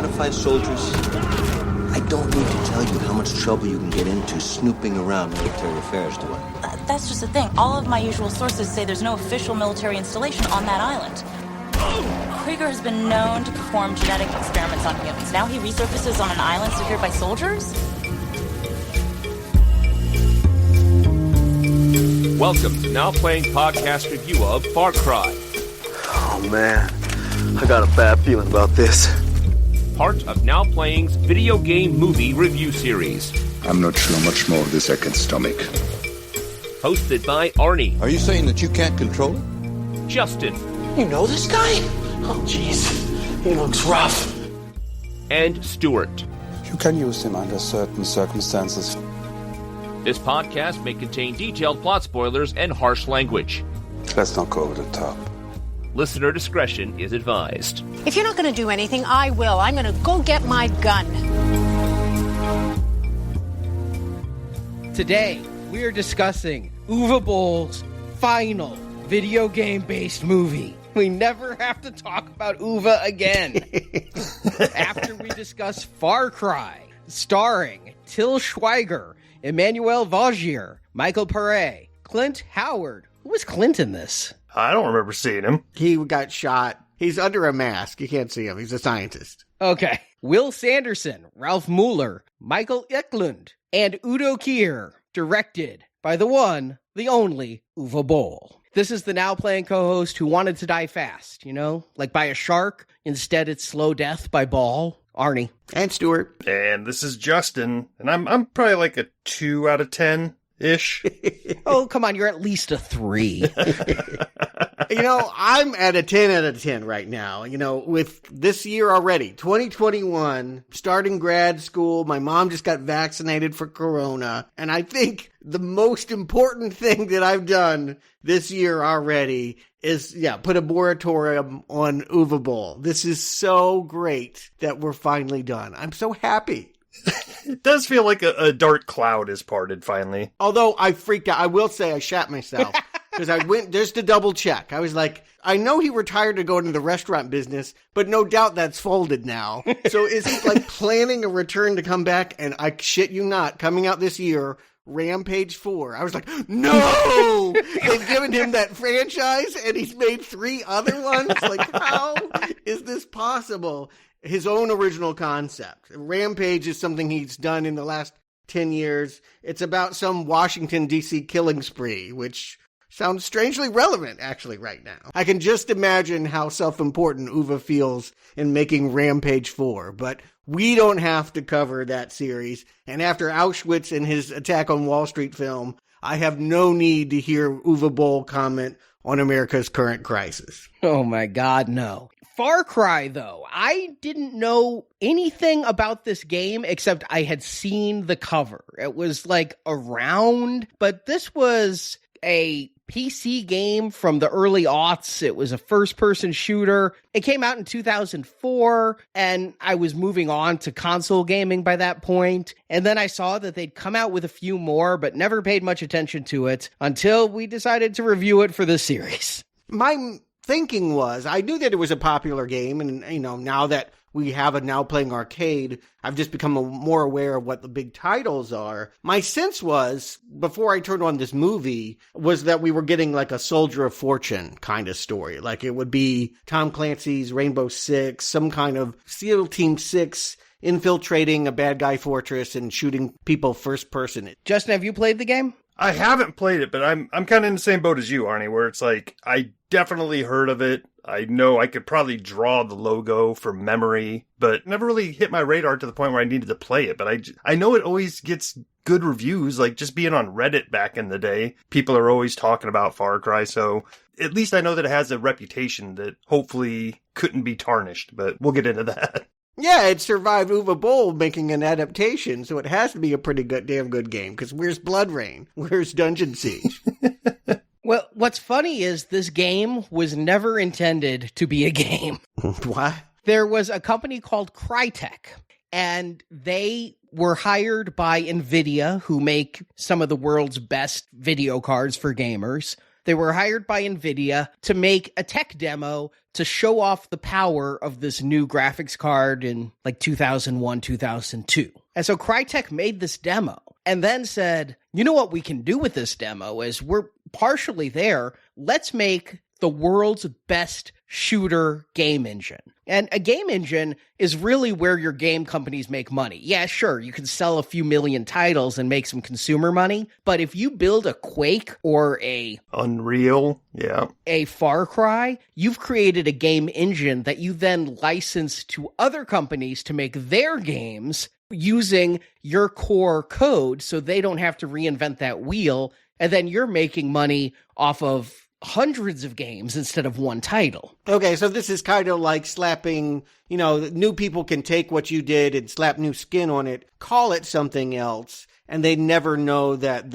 modify soldiers? I don't need to tell you how much trouble you can get into snooping around military affairs, do I? That's just the thing. All of my usual sources say there's no official military installation on that island. Krieger has been known to perform genetic experiments on humans. Now he resurfaces on an island secured by soldiers? Welcome to Now Playing podcast review of Far Cry. Oh man, I got a bad feeling about this. Part of Now Playing's video game movie review series. I'm not sure much more of this I can stomach. Hosted by Arnie. Are you saying that you can't control it? Justin. You know this guy? Oh, jeez. He looks rough. And Stuart. You can use him under certain circumstances. This podcast may contain detailed plot spoilers and harsh language. Let's not go over the top. Listener discretion is advised. If you're not going to do anything, I will. I'm going to go get my gun. Today, we are discussing Uwe Boll's final video game-based movie. We never have to talk about Uwe again. After we discuss Far Cry, starring Til Schweiger, Emmanuel Vaugier, Michael Pare, Clint Howard. Who was Clint in this? I don't remember seeing him. He got shot. He's under a mask. You can't see him. He's a scientist. Okay. Will Sanderson, Ralph Mueller, Michael Eklund, and Udo Kier. Directed by the one, the only, Uwe Boll. This is the Now Playing co-host who wanted to die fast, you know? Like by a shark. Instead, it's slow death by Ball. Arnie. And Stuart. And this is Justin. And I'm probably like a 2 out of 10-ish. Oh, come on. You're at least a 3. You know, I'm at a 10 out of 10 right now. You know, with this year already, 2021, starting grad school, my mom just got vaccinated for corona. And I think the most important thing that I've done this year already is, put a moratorium on Uwe Boll. This is so great that we're finally done. I'm so happy. It does feel like a dark cloud is parted finally. Although I freaked out. I will say I shat myself. Because I went just to double check. I was like, I know he retired to go into the restaurant business, but no doubt that's folded now. So is he like planning a return to come back? And I shit you not, coming out this year, Rampage 4. I was like, no! They've given him that franchise and he's made 3 other ones? Like, how is this possible? His own original concept. Rampage is something he's done in the last 10 years. It's about some Washington, D.C. killing spree, which sounds strangely relevant, actually, right now. I can just imagine how self-important Uwe feels in making Rampage 4, but we don't have to cover that series. And after Auschwitz and his Attack on Wall Street film, I have no need to hear Uwe Boll comment on America's current crisis. Oh my God, no. Far Cry, though, I didn't know anything about this game except I had seen the cover. It was like around, but this was a PC game from the early aughts. It was a first-person shooter. It came out in 2004, and I was moving on to console gaming by that point. And then I saw that they'd come out with a few more, but never paid much attention to it until we decided to review it for this series. My thinking was, I knew that it was a popular game, and, you know, now that we have a Now Playing Arcade, I've just become more aware of what the big titles are. My sense was, before I turned on this movie, was that we were getting like a Soldier of Fortune kind of story. Like it would be Tom Clancy's Rainbow Six, some kind of SEAL Team 6 infiltrating a bad guy fortress and shooting people first person. Justin, have you played the game? I haven't played it, but I'm kind of in the same boat as you, Arnie, where it's like, I definitely heard of it. I know I could probably draw the logo from memory, but never really hit my radar to the point where I needed to play it. But I know it always gets good reviews, like just being on Reddit back in the day. People are always talking about Far Cry, so at least I know that it has a reputation that hopefully couldn't be tarnished, but we'll get into that. Yeah, it survived Uwe Boll making an adaptation, so it has to be a pretty damn good game, because where's Blood Rain? Where's Dungeon Siege? Well, what's funny is this game was never intended to be a game. What? There was a company called Crytek, and they were hired by NVIDIA, who make some of the world's best video cards for gamers, They were hired by NVIDIA to make a tech demo to show off the power of this new graphics card in like 2001, 2002. And so Crytek made this demo and then said, you know what we can do with this demo is we're partially there. Let's make the world's best shooter game engine. And a game engine is really where your game companies make money. Yeah, sure, you can sell a few million titles and make some consumer money, but if you build a Quake or a Unreal, yeah, a Far Cry, you've created a game engine that you then license to other companies to make their games using your core code so they don't have to reinvent that wheel, and then you're making money off of hundreds of games instead of one title. Okay, so this is kind of like slapping, new people can take what you did and slap new skin on it, call it something else, and they never know that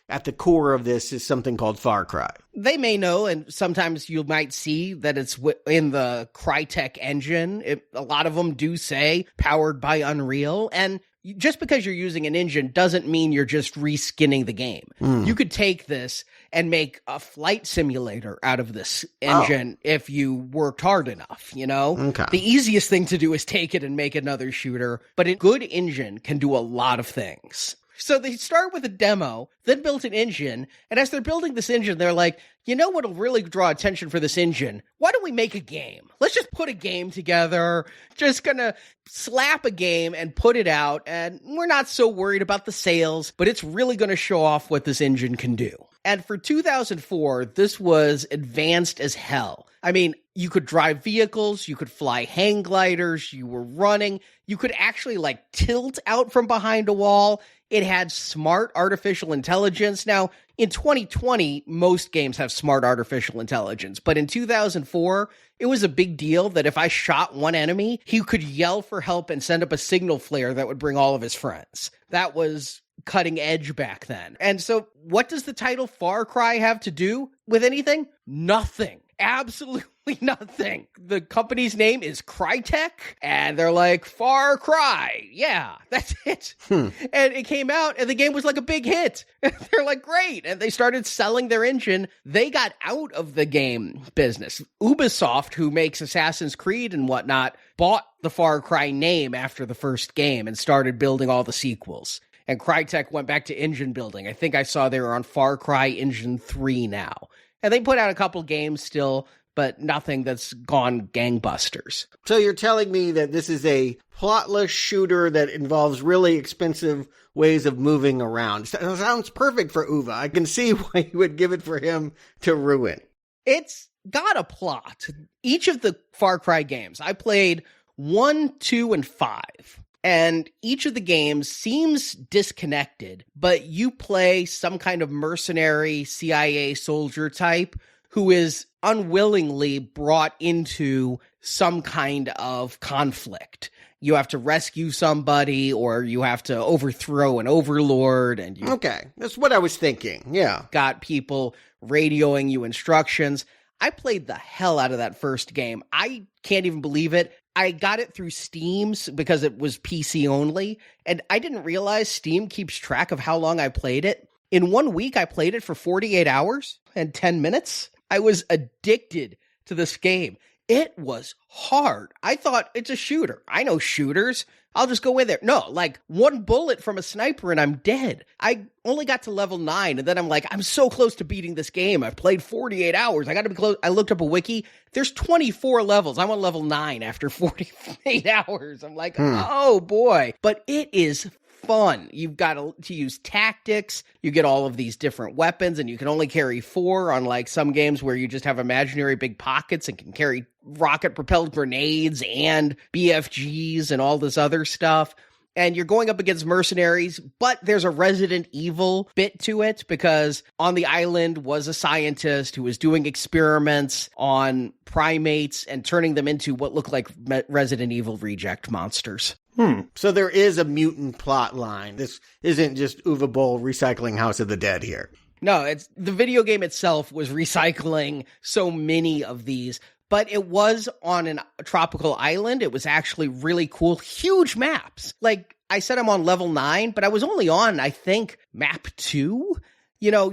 at the core of this is something called Far Cry. They may know, and sometimes you might see that it's in the Crytek engine. A lot of them do say powered by Unreal, and just because you're using an engine doesn't mean you're just reskinning the game. You could take this and make a flight simulator out of this engine if you worked hard enough, Okay. The easiest thing to do is take it and make another shooter, but a good engine can do a lot of things. So they start with a demo, then built an engine, and as they're building this engine, they're like, you know what'll really draw attention for this engine? Why don't we make a game? Let's just put a game together, just gonna slap a game and put it out, and we're not so worried about the sales, but it's really gonna show off what this engine can do. And for 2004, this was advanced as hell. I mean, you could drive vehicles, you could fly hang gliders, you were running, you could actually tilt out from behind a wall. It had smart artificial intelligence. Now, in 2020, most games have smart artificial intelligence, but in 2004, it was a big deal that if I shot one enemy, he could yell for help and send up a signal flare that would bring all of his friends. That was cutting edge back then. And so what does the title Far Cry have to do with anything? Nothing. Absolutely nothing. The company's name is Crytek, and they're like, Far Cry. Yeah, that's it. And it came out, and the game was like a big hit. They're like, great. And they started selling their engine. They got out of the game business. Ubisoft, who makes Assassin's Creed and whatnot, bought the Far Cry name after the first game and started building all the sequels. And Crytek went back to engine building. I think I saw they were on Far Cry Engine 3 now. And they put out a couple games still, but nothing that's gone gangbusters. So you're telling me that this is a plotless shooter that involves really expensive ways of moving around. Sounds perfect for Uwe. I can see why you would give it for him to ruin. It's got a plot. Each of the Far Cry games, I played 1, 2, and 5. And each of the games seems disconnected, but you play some kind of mercenary CIA soldier type who is unwillingly brought into some kind of conflict. You have to rescue somebody, or you have to overthrow an overlord. And okay, that's what I was thinking, yeah. Got people radioing you instructions. I played the hell out of that first game. I can't even believe it. I got it through Steam because it was PC only, and I didn't realize Steam keeps track of how long I played it. In 1 week, I played it for 48 hours and 10 minutes. I was addicted to this game. It was hard. I thought it's a shooter. I know shooters. I'll just go in there. No, one bullet from a sniper and I'm dead. I only got to level 9, and then I'm like, I'm so close to beating this game. I've played 48 hours. I got to be close. I looked up a wiki. There's 24 levels. I'm on level 9 after 48 hours. I'm like, oh boy. But it is fun. You've got to use tactics. You get all of these different weapons, and you can only carry 4, unlike some games where you just have imaginary big pockets and can carry rocket-propelled grenades and BFGs and all this other stuff. And you're going up against mercenaries, but there's a Resident Evil bit to it, because on the island was a scientist who was doing experiments on primates and turning them into what look like Resident Evil reject monsters. So there is a mutant plot line. This isn't just Uwe Boll recycling House of the Dead here. No, it's the video game itself was recycling so many of these, but it was on a tropical island. It was actually really cool. Huge maps. I said I'm on level 9, but I was only on, I think, map 2. you know,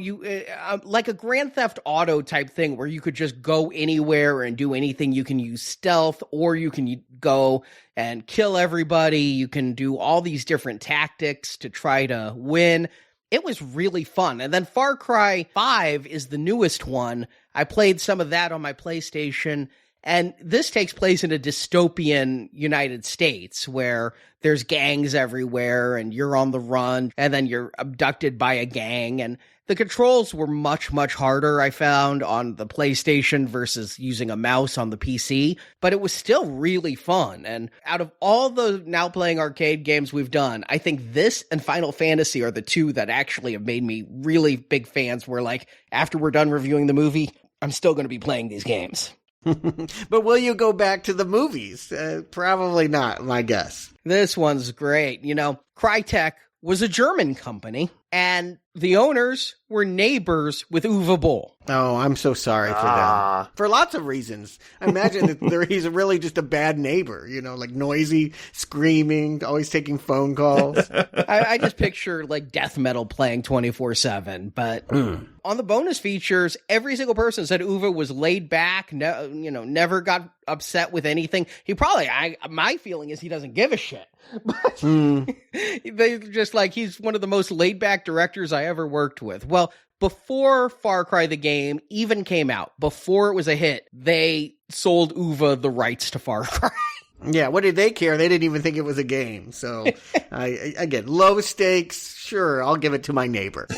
like a Grand Theft Auto type thing where you could just go anywhere and do anything. You can use stealth, or you can go and kill everybody. You can do all these different tactics to try to win. It was really fun. And then Far Cry 5 is the newest one. I played some of that on my PlayStation. And this takes place in a dystopian United States where there's gangs everywhere and you're on the run and then you're abducted by a gang. And the controls were much, much harder, I found, on the PlayStation versus using a mouse on the PC. But it was still really fun. And out of all the now playing arcade games we've done, I think this and Final Fantasy are the two that actually have made me really big fans where, like, after we're done reviewing the movie, I'm still going to be playing these games. But will you go back to the movies? Probably not, my guess. This one's great. You know, Crytek was a German company, and the owners were neighbors with Uwe Boll. Oh, I'm so sorry for them. For lots of reasons. I imagine that he's really just a bad neighbor, you know, like noisy, screaming, always taking phone calls. I just picture like death metal playing 24/7, but on the bonus features, every single person said Uwe was laid back, never got upset with anything. He probably, my feeling is he doesn't give a shit. But they just like, he's one of the most laid back directors I ever worked with. Well, before Far Cry the game even came out, before it was a hit, they sold Uwe the rights to Far Cry. Yeah, what did they care? They didn't even think it was a game. So, again, low stakes, sure, I'll give it to my neighbor.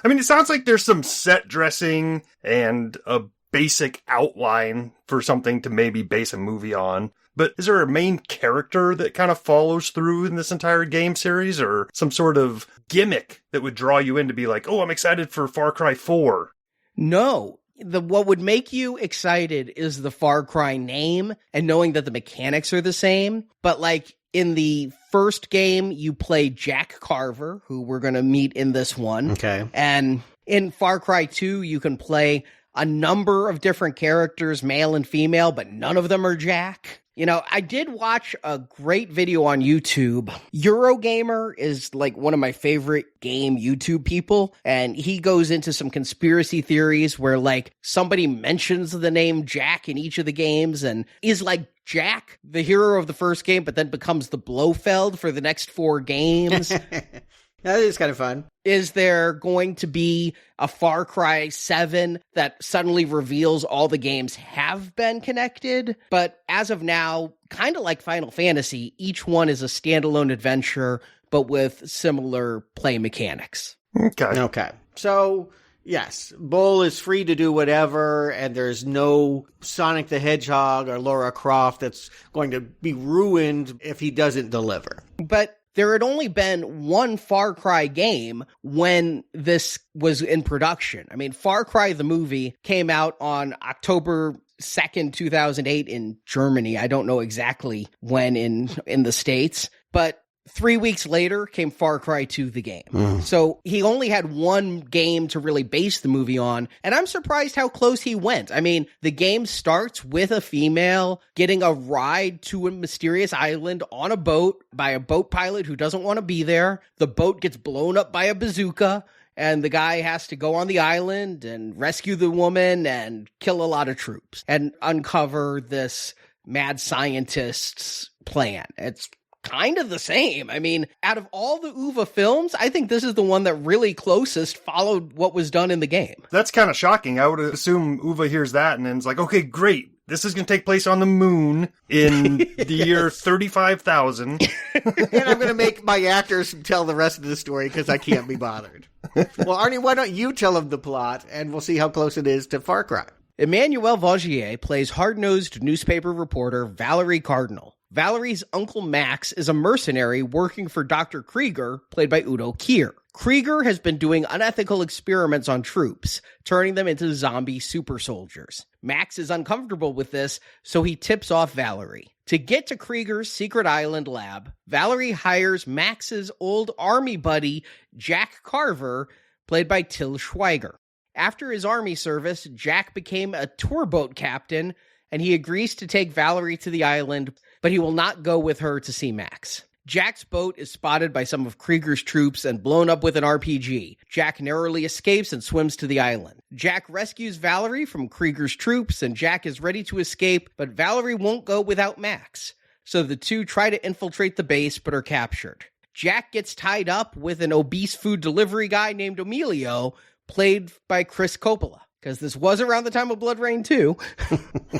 I mean, it sounds like there's some set dressing and a basic outline for something to maybe base a movie on. But is there a main character that kind of follows through in this entire game series, or some sort of gimmick that would draw you in to be like, oh, I'm excited for Far Cry 4? No. What would make you excited is the Far Cry name and knowing that the mechanics are the same. But like in the first game, you play Jack Carver, who we're going to meet in this one. Okay. And in Far Cry 2, you can play a number of different characters, male and female, but none of them are Jack. You know, I did watch a great video on YouTube. Eurogamer is like one of my favorite game YouTube people, and he goes into some conspiracy theories where like somebody mentions the name Jack in each of the games and is like Jack, the hero of the first game, but then becomes the Blofeld for the next 4 games. That is kind of fun. Is there going to be a Far Cry 7 that suddenly reveals all the games have been connected? But as of now, kind of like Final Fantasy, each one is a standalone adventure, but with similar play mechanics. Okay. So, yes, Boll is free to do whatever, and there's no Sonic the Hedgehog or Lara Croft that's going to be ruined if he doesn't deliver. But there had only been one Far Cry game when this was in production. I mean, Far Cry the movie came out on October 2nd, 2008 in Germany. I don't know exactly when in the States, but 3 weeks later came Far Cry 2 the game. So he only had one game to really base the movie on, and I'm surprised how close he went. I mean, the game starts with a female getting a ride to a mysterious island on a boat by a boat pilot who doesn't want to be there. The boat gets blown up by a bazooka, and the guy has to go on the island and rescue the woman and kill a lot of troops and uncover this mad scientist's plan. It's kind of the same. I mean, out of all the Uwe films, I think this is the one that really closest followed what was done in the game. That's kind of shocking. I would assume Uwe hears that and then it's like, okay, great. This is going to take place on the moon in the year 35,000. And I'm going to make my actors tell the rest of the story because I can't be bothered. Well, Arnie, why don't you tell them the plot and we'll see how close it is to Far Cry. Emmanuel Vaugier plays hard-nosed newspaper reporter Valerie Cardinal. Valerie's uncle Max is a mercenary working for Dr. Krieger, played by Udo Kier. Krieger has been doing unethical experiments on troops, turning them into zombie super soldiers. Max is uncomfortable with this, so he tips off Valerie. To get to Krieger's secret island lab, Valerie hires Max's old army buddy, Jack Carver, played by Til Schweiger. After his army service, Jack became a tour boat captain, and he agrees to take Valerie to the island, but he will not go with her to see Max. Jack's boat is spotted by some of Krieger's troops and blown up with an RPG. Jack narrowly escapes and swims to the island. Jack rescues Valerie from Krieger's troops, and Jack is ready to escape, but Valerie won't go without Max. So the two try to infiltrate the base, but are captured. Jack gets tied up with an obese food delivery guy named Emilio, played by Chris Coppola. Because this was around the time of Blood Rain 2.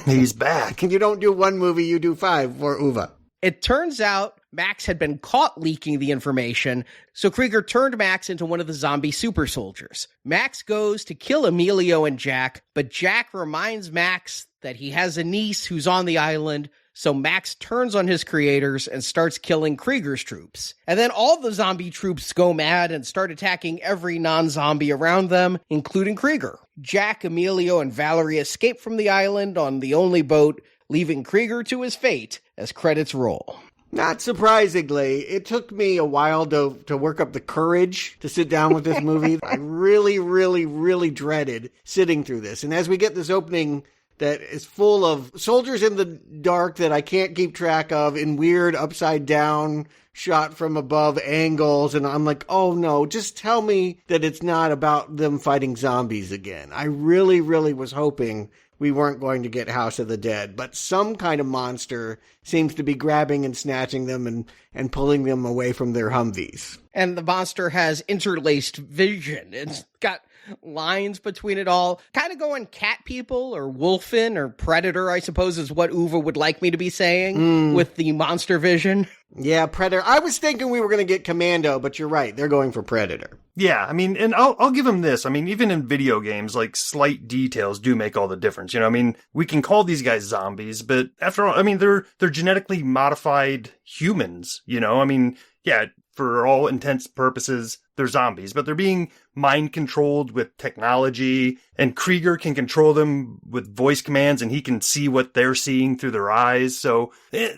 He's back. You don't do one movie, you do 5 for Uwe. It turns out Max had been caught leaking the information, so Krieger turned Max into one of the zombie super soldiers. Max goes to kill Emilio and Jack, but Jack reminds Max that he has a niece who's on the island, so Max turns on his creators and starts killing Krieger's troops. And then all the zombie troops go mad and start attacking every non-zombie around them, including Krieger. Jack, Emilio, and Valerie escape from the island on the only boat, leaving Krieger to his fate as credits roll. Not surprisingly, it took me a while to work up the courage to sit down with this movie. I really, really, really dreaded sitting through this. And as we get this opening that is full of soldiers in the dark that I can't keep track of in weird upside down shot from above angles, and I'm like, oh no, just tell me that it's not about them fighting zombies again. I really, really was hoping we weren't going to get House of the Dead, but some kind of monster seems to be grabbing and snatching them and pulling them away from their Humvees. And the monster has interlaced vision. It's got lines between it all, kind of going cat people or wolfen or predator, I suppose is what Uwe would like me to be saying with the monster vision. Yeah, predator. I was thinking we were going to get commando, but you're right. They're going for predator. Yeah, I mean, and I'll give them this. I mean, even in video games, like, slight details do make all the difference. You know, I mean, we can call these guys zombies, but after all, I mean, they're genetically modified humans, you know? I mean, yeah, for all intents and purposes, they're zombies, but they're being mind-controlled with technology, and Krieger can control them with voice commands, and he can see what they're seeing through their eyes, so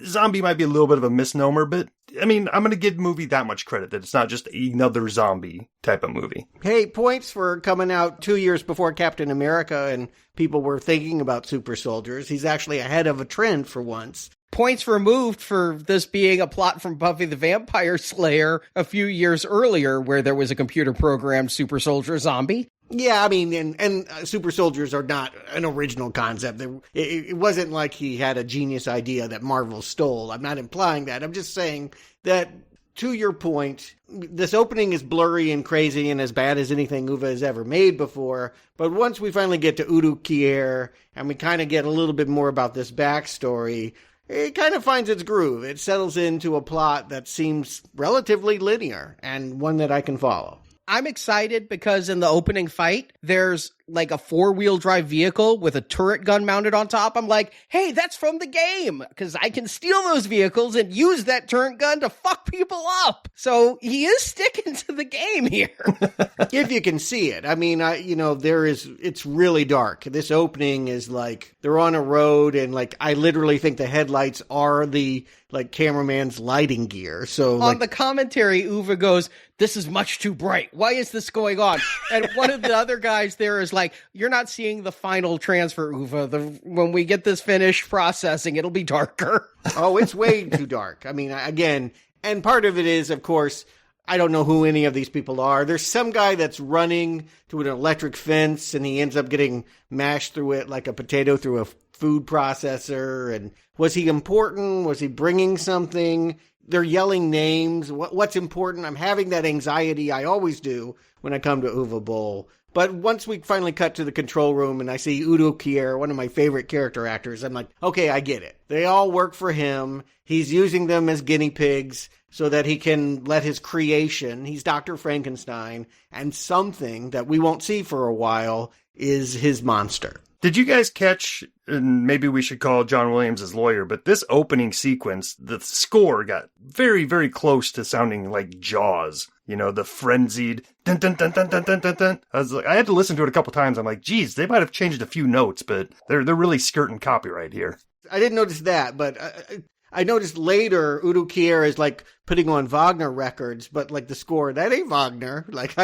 zombie might be a little bit of a misnomer, but, I mean, I'm going to give the movie that much credit, that it's not just another zombie type of movie. Hey, points for coming out 2 years before Captain America, and people were thinking about super soldiers. He's actually ahead of a trend for once. Points removed for this being a plot from Buffy the Vampire Slayer a few years earlier, where there was a computer-programmed super soldier zombie. Yeah, I mean, and super soldiers are not an original concept. It wasn't like he had a genius idea that Marvel stole. I'm not implying that. I'm just saying that, to your point, this opening is blurry and crazy and as bad as anything Uwe has ever made before. But once we finally get to Udo Kier and we kind of get a little bit more about this backstory, it kind of finds its groove. It settles into a plot that seems relatively linear and one that I can follow. I'm excited because in the opening fight, there's like a 4-wheel drive vehicle with a turret gun mounted on top. I'm like, hey, that's from the game, because I can steal those vehicles and use that turret gun to fuck people up. So he is sticking to the game here. If you can see it. I mean, it's really dark. This opening is like, they're on a road and like, I literally think the headlights are the like cameraman's lighting gear. So on the commentary, Uwe goes, this is much too bright. Why is this going on? And one of the other guys there is like, you're not seeing the final transfer, Uwe. When we get this finished processing, it'll be darker. Oh, it's way too dark. I mean, again, and part of it is, of course, I don't know who any of these people are. There's some guy that's running to an electric fence and he ends up getting mashed through it like a potato through a food processor. And was he important? Was he bringing something? They're yelling names. What's important? I'm having that anxiety I always do when I come to Uwe Boll. But once we finally cut to the control room and I see Udo Kier, one of my favorite character actors, I'm like, okay, I get it. They all work for him. He's using them as guinea pigs so that he can let his creation, he's Dr. Frankenstein, and something that we won't see for a while is his monster. Did you guys catch, and maybe we should call John Williams his lawyer, but this opening sequence, the score got very, very close to sounding like Jaws. You know, the frenzied dun dun dun dun dun dun dun dun. I had to listen to it a couple times. I'm like, geez, they might have changed a few notes, but they're really skirting copyright here. I didn't notice that, but I noticed later Udo Kier is like putting on Wagner records, but like the score, that ain't Wagner. Like,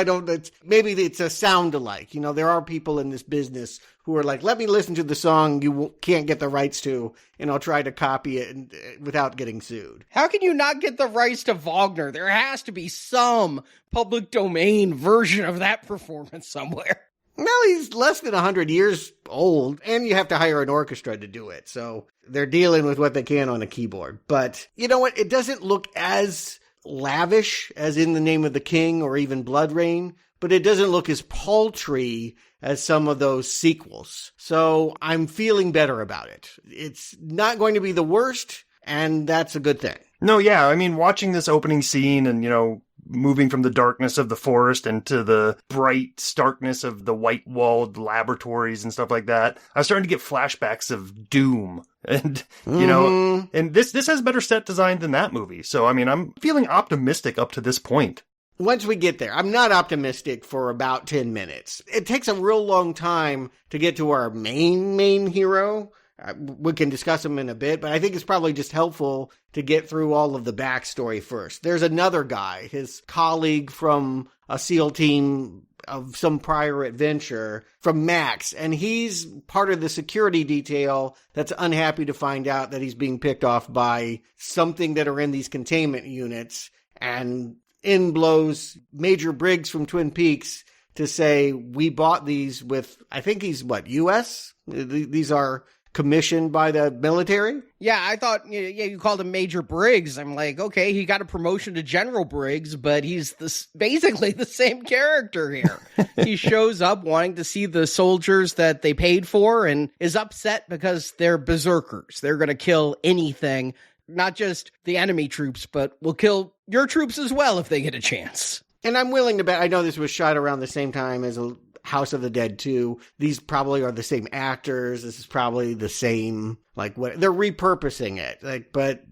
maybe it's a sound alike. You know, there are people in this business who are like, let me listen to the song you can't get the rights to, and I'll try to copy it without getting sued. How can you not get the rights to Wagner? There has to be some public domain version of that performance somewhere. Well, he's less than 100 years old, and you have to hire an orchestra to do it. So they're dealing with what they can on a keyboard. But you know what? It doesn't look as lavish as In the Name of the King or even Blood Rain, but it doesn't look as paltry as some of those sequels. So I'm feeling better about it. It's not going to be the worst, and that's a good thing. No, yeah. I mean, watching this opening scene and, moving from the darkness of the forest into the bright starkness of the white-walled laboratories and stuff like that, I was starting to get flashbacks of Doom. And, and this has better set design than that movie. So, I mean, I'm feeling optimistic up to this point. Once we get there, I'm not optimistic for about 10 minutes. It takes a real long time to get to our main hero. We can discuss him in a bit, but I think it's probably just helpful to get through all of the backstory first. There's another guy, his colleague from a SEAL team of some prior adventure from Max, and he's part of the security detail that's unhappy to find out that he's being picked off by something that are in these containment units, and in blows Major Briggs from Twin Peaks to say, we bought these with, I think he's U.S.? These are commissioned by the military? Yeah, I thought, you called him Major Briggs. I'm like, okay, he got a promotion to General Briggs, but he's basically the same character here. He shows up wanting to see the soldiers that they paid for and is upset because they're berserkers. They're going to kill anything, not just the enemy troops, but will kill your troops as well if they get a chance. And I'm willing to bet, I know this was shot around the same time as House of the Dead 2. These probably are the same actors. This is probably the same, what they're repurposing it. But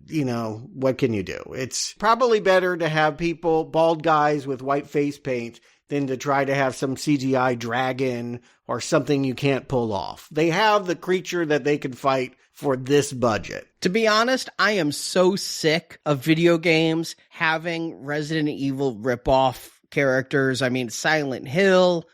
what can you do? It's probably better to have bald guys with white face paint than to try to have some CGI dragon or something you can't pull off. They have the creature that they can fight for this budget. To be honest, I am so sick of video games having Resident Evil ripoff characters. I mean, Silent Hill,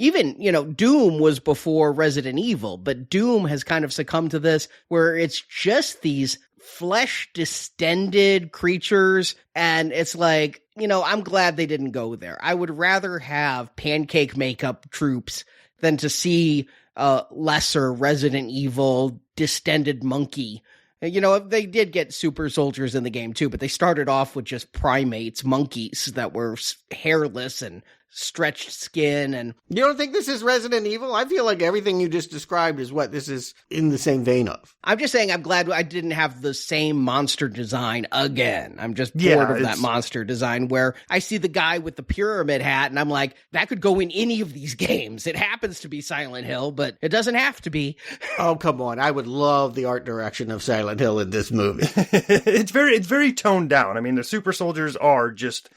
even, Doom was before Resident Evil, but Doom has kind of succumbed to this where it's just these flesh distended creatures. And it's like, I'm glad they didn't go there. I would rather have pancake makeup troops than to see a lesser Resident Evil distended monkey. They did get super soldiers in the game too, but they started off with just primates, monkeys that were hairless and stretched skin. And you don't think this is Resident Evil? I feel like everything you just described is what this is in the same vein of. I'm just saying I'm glad I didn't have the same monster design again. I'm just bored of that monster design where I see the guy with the pyramid hat and I'm like, that could go in any of these games. It happens to be Silent Hill, but it doesn't have to be. Oh, come on. I would love the art direction of Silent Hill in this movie. It's very toned down. I mean, the super soldiers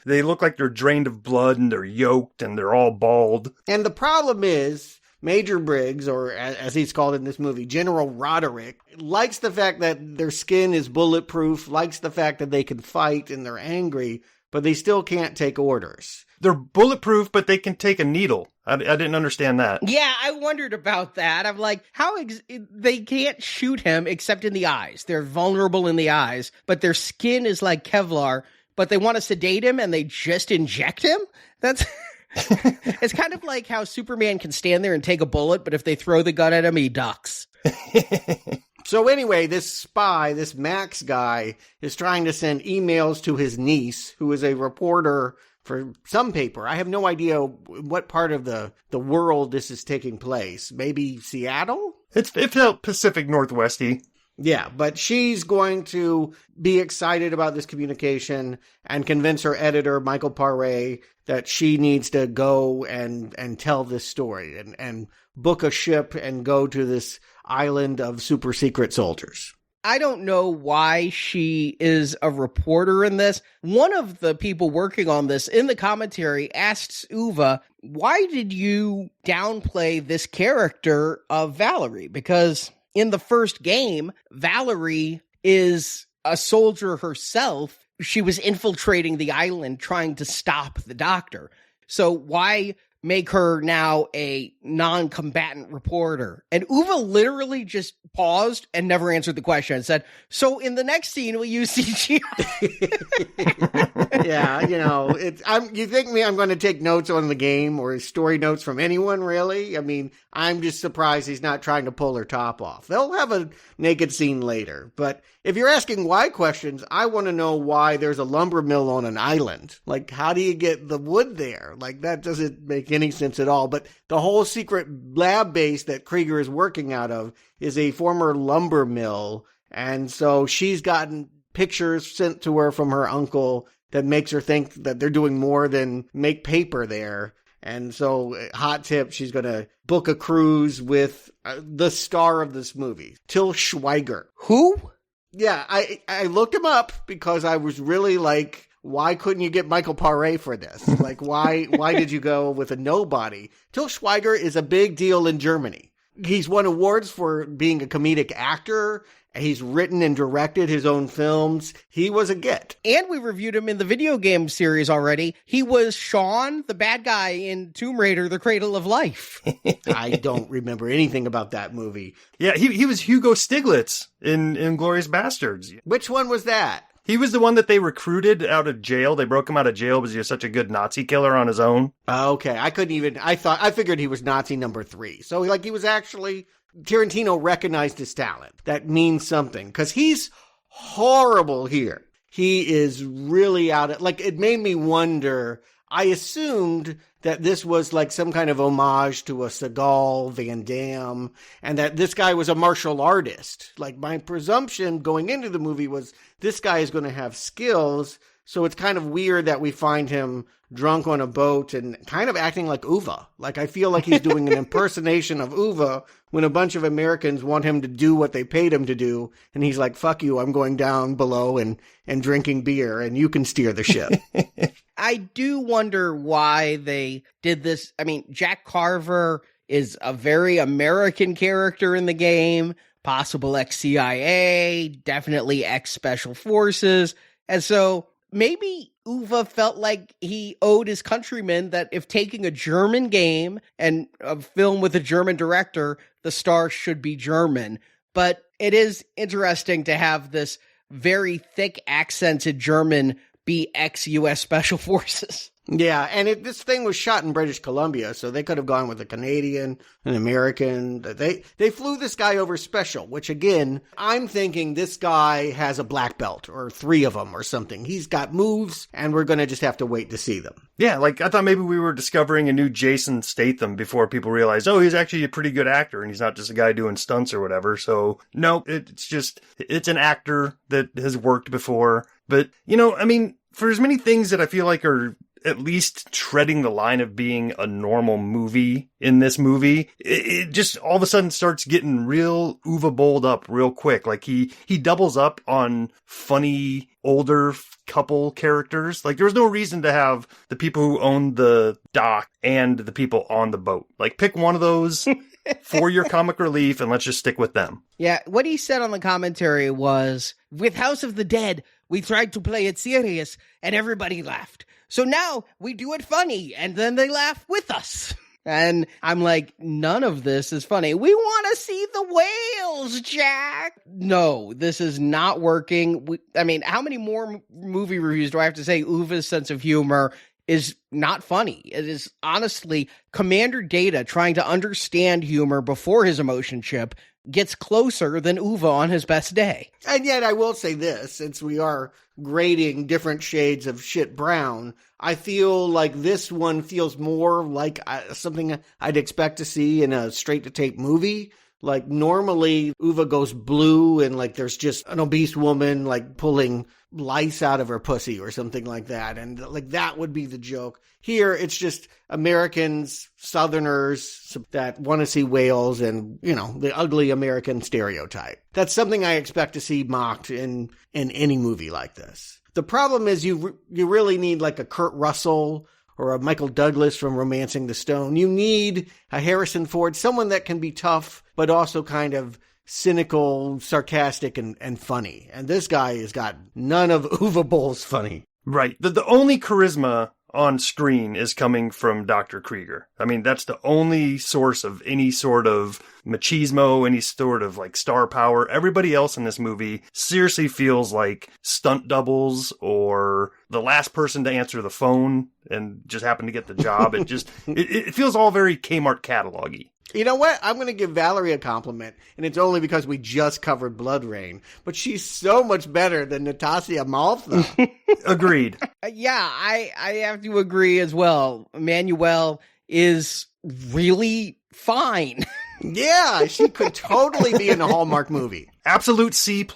they look like they're drained of blood and they're yoked and they're all bald. And the problem is, Major Briggs, or as he's called in this movie, General Roderick, likes the fact that their skin is bulletproof, likes the fact that they can fight and they're angry, but they still can't take orders. They're bulletproof, but they can take a needle. I didn't understand that. Yeah, I wondered about that. I'm like, they can't shoot him except in the eyes. They're vulnerable in the eyes, but their skin is like Kevlar, but they want to sedate him and they just inject him? That's... It's kind of like how Superman can stand there and take a bullet, but if they throw the gun at him, he ducks. So anyway, this spy, this Max guy, is trying to send emails to his niece, who is a reporter for some paper. I have no idea what part of the world this is taking place. Maybe Seattle? It felt Pacific Northwesty. Yeah, but she's going to be excited about this communication and convince her editor, Michael Paré, that she needs to go and tell this story and book a ship and go to this island of super secret soldiers. I don't know why she is a reporter in this. One of the people working on this in the commentary asks Uwe, why did you downplay this character of Valerie? Because in the first game, Valerie is a soldier herself. She was infiltrating the island trying to stop the doctor. So why make her now a non-combatant reporter? And Uwe literally just paused and never answered the question and said, so in the next scene, will you see Yeah, you think I'm going to take notes on the game or story notes from anyone, really? I mean, I'm just surprised he's not trying to pull her top off. They'll have a naked scene later. But if you're asking why questions, I want to know why there's a lumber mill on an island. Like, how do you get the wood there? Like, that doesn't make any sense at all. But the whole secret lab base that Krieger is working out of is a former lumber mill. And so she's gotten pictures sent to her from her uncle that makes her think that they're doing more than make paper there. And so, hot tip, she's going to book a cruise with the star of this movie, Til Schweiger. Who? Yeah, I looked him up because I was really like, why couldn't you get Michael Paré for this? Like, why did you go with a nobody? Til Schweiger is a big deal in Germany. He's won awards for being a comedic actor. He's written and directed his own films. He was a get. And we reviewed him in the video game series already. He was Sean, the bad guy in Tomb Raider, The Cradle of Life. I don't remember anything about that movie. Yeah, he was Hugo Stiglitz in Inglourious Basterds. Which one was that? He was the one that they recruited out of jail. They broke him out of jail because he was such a good Nazi killer on his own. Okay, I figured he was Nazi number 3. So he was actually, Tarantino recognized his talent. That means something, because he's horrible here. He is really it made me wonder. I assumed that this was like some kind of homage to a Seagal, Van Damme, and that this guy was a martial artist. Like, my presumption going into the movie was this guy is going to have skills, so it's kind of weird that we find him drunk on a boat and kind of acting like Uwe. Like, I feel like he's doing an impersonation of Uwe when a bunch of Americans want him to do what they paid him to do, and he's like, fuck you, I'm going down below and drinking beer, and you can steer the ship. I do wonder why they did this. I mean, Jack Carver is a very American character in the game, possible ex-CIA, definitely ex-Special Forces. And so maybe Uwe felt like he owed his countrymen that if taking a German game and a film with a German director, the star should be German. But it is interesting to have this very thick accented German be ex-US Special Forces. Yeah, and this thing was shot in British Columbia, so they could have gone with a Canadian, an American. They flew this guy over special, which again, I'm thinking this guy has a black belt, or 3 of them or something. He's got moves, and we're going to just have to wait to see them. Yeah, like, I thought maybe we were discovering a new Jason Statham before people realized, oh, he's actually a pretty good actor, and he's not just a guy doing stunts or whatever. So, no, it's an actor that has worked before. But, I mean, for as many things that I feel like are at least treading the line of being a normal movie in this movie, it just all of a sudden starts getting real Uwe Bolled up real quick. Like, he doubles up on funny older couple characters. Like, there's no reason to have the people who own the dock and the people on the boat. Like, pick one of those for your comic relief and let's just stick with them. Yeah, what he said on the commentary was, with House of the Dead, we tried to play it serious and everybody laughed. So now we do it funny, and then they laugh with us. And I'm like, none of this is funny. We want to see the whales, Jack. No, this is not working. I mean, how many more movie reviews do I have to say Uwe's sense of humor is not funny? It is honestly Commander Data trying to understand humor before his emotion chip gets closer than Uwe on his best day. And yet I will say this, since we are grading different shades of shit brown, I feel like this one feels more like something I'd expect to see in a straight-to-tape movie. Like, normally Uwe goes blue and like there's just an obese woman like pulling lice out of her pussy or something like that, and like that would be the joke. Here it's just Americans, Southerners that want to see whales and, the ugly American stereotype. That's something I expect to see mocked in any movie like this. The problem is you really need like a Kurt Russell or a Michael Douglas from Romancing the Stone. You need a Harrison Ford, someone that can be tough but also kind of cynical, sarcastic, and funny. And this guy has got none of Uwe Boll's funny. Right. The only charisma on screen is coming from Dr. Krieger. I mean, that's the only source of any sort of machismo, any sort of like star power. Everybody else in this movie seriously feels like stunt doubles or the last person to answer the phone and just happened to get the job. It feels all very Kmart catalog-y. You know what? I'm going to give Valerie a compliment, and it's only because we just covered Blood Rain. But she's so much better than Natasha Malfa. Agreed. Yeah, I have to agree as well. Emmanuelle is really fine. Yeah, she could totally be in a Hallmark movie. Absolute C+.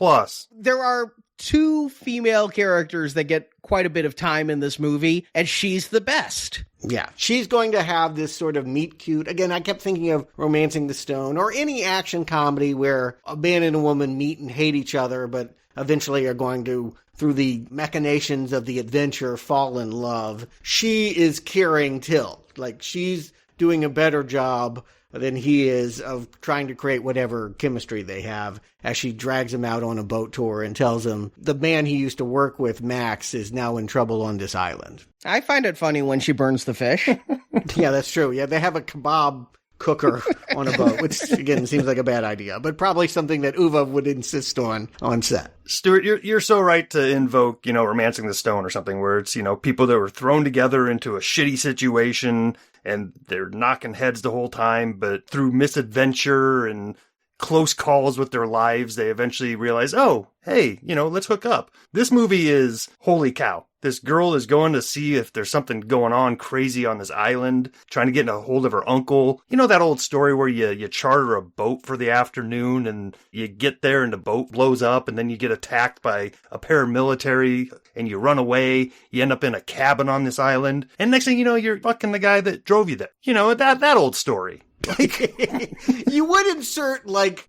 There are 2 female characters that get quite a bit of time in this movie, and she's the best. Yeah, she's going to have this sort of meet cute. Again, I kept thinking of Romancing the Stone or any action comedy where a man and a woman meet and hate each other, but eventually are going to, through the machinations of the adventure, fall in love. She is carrying Til. Like, she's doing a better job than he is of trying to create whatever chemistry they have as she drags him out on a boat tour and tells him the man he used to work with, Max, is now in trouble on this island. I find it funny when she burns the fish. Yeah, that's true. Yeah, they have a kebab cooker on a boat, which, again, seems like a bad idea, but probably something that Uwe would insist on set. Stuart, you're so right to invoke, Romancing the Stone or something where it's, people that were thrown together into a shitty situation and they're knocking heads the whole time, but through misadventure and close calls with their lives, they eventually realize, oh, hey, let's hook up. This movie is, holy cow. This girl is going to see if there's something going on crazy on this island, trying to get a hold of her uncle. You know that old story where you charter a boat for the afternoon and you get there and the boat blows up and then you get attacked by a paramilitary and you run away. You end up in a cabin on this island. And next thing you know, you're fucking the guy that drove you there. That old story. You would insert,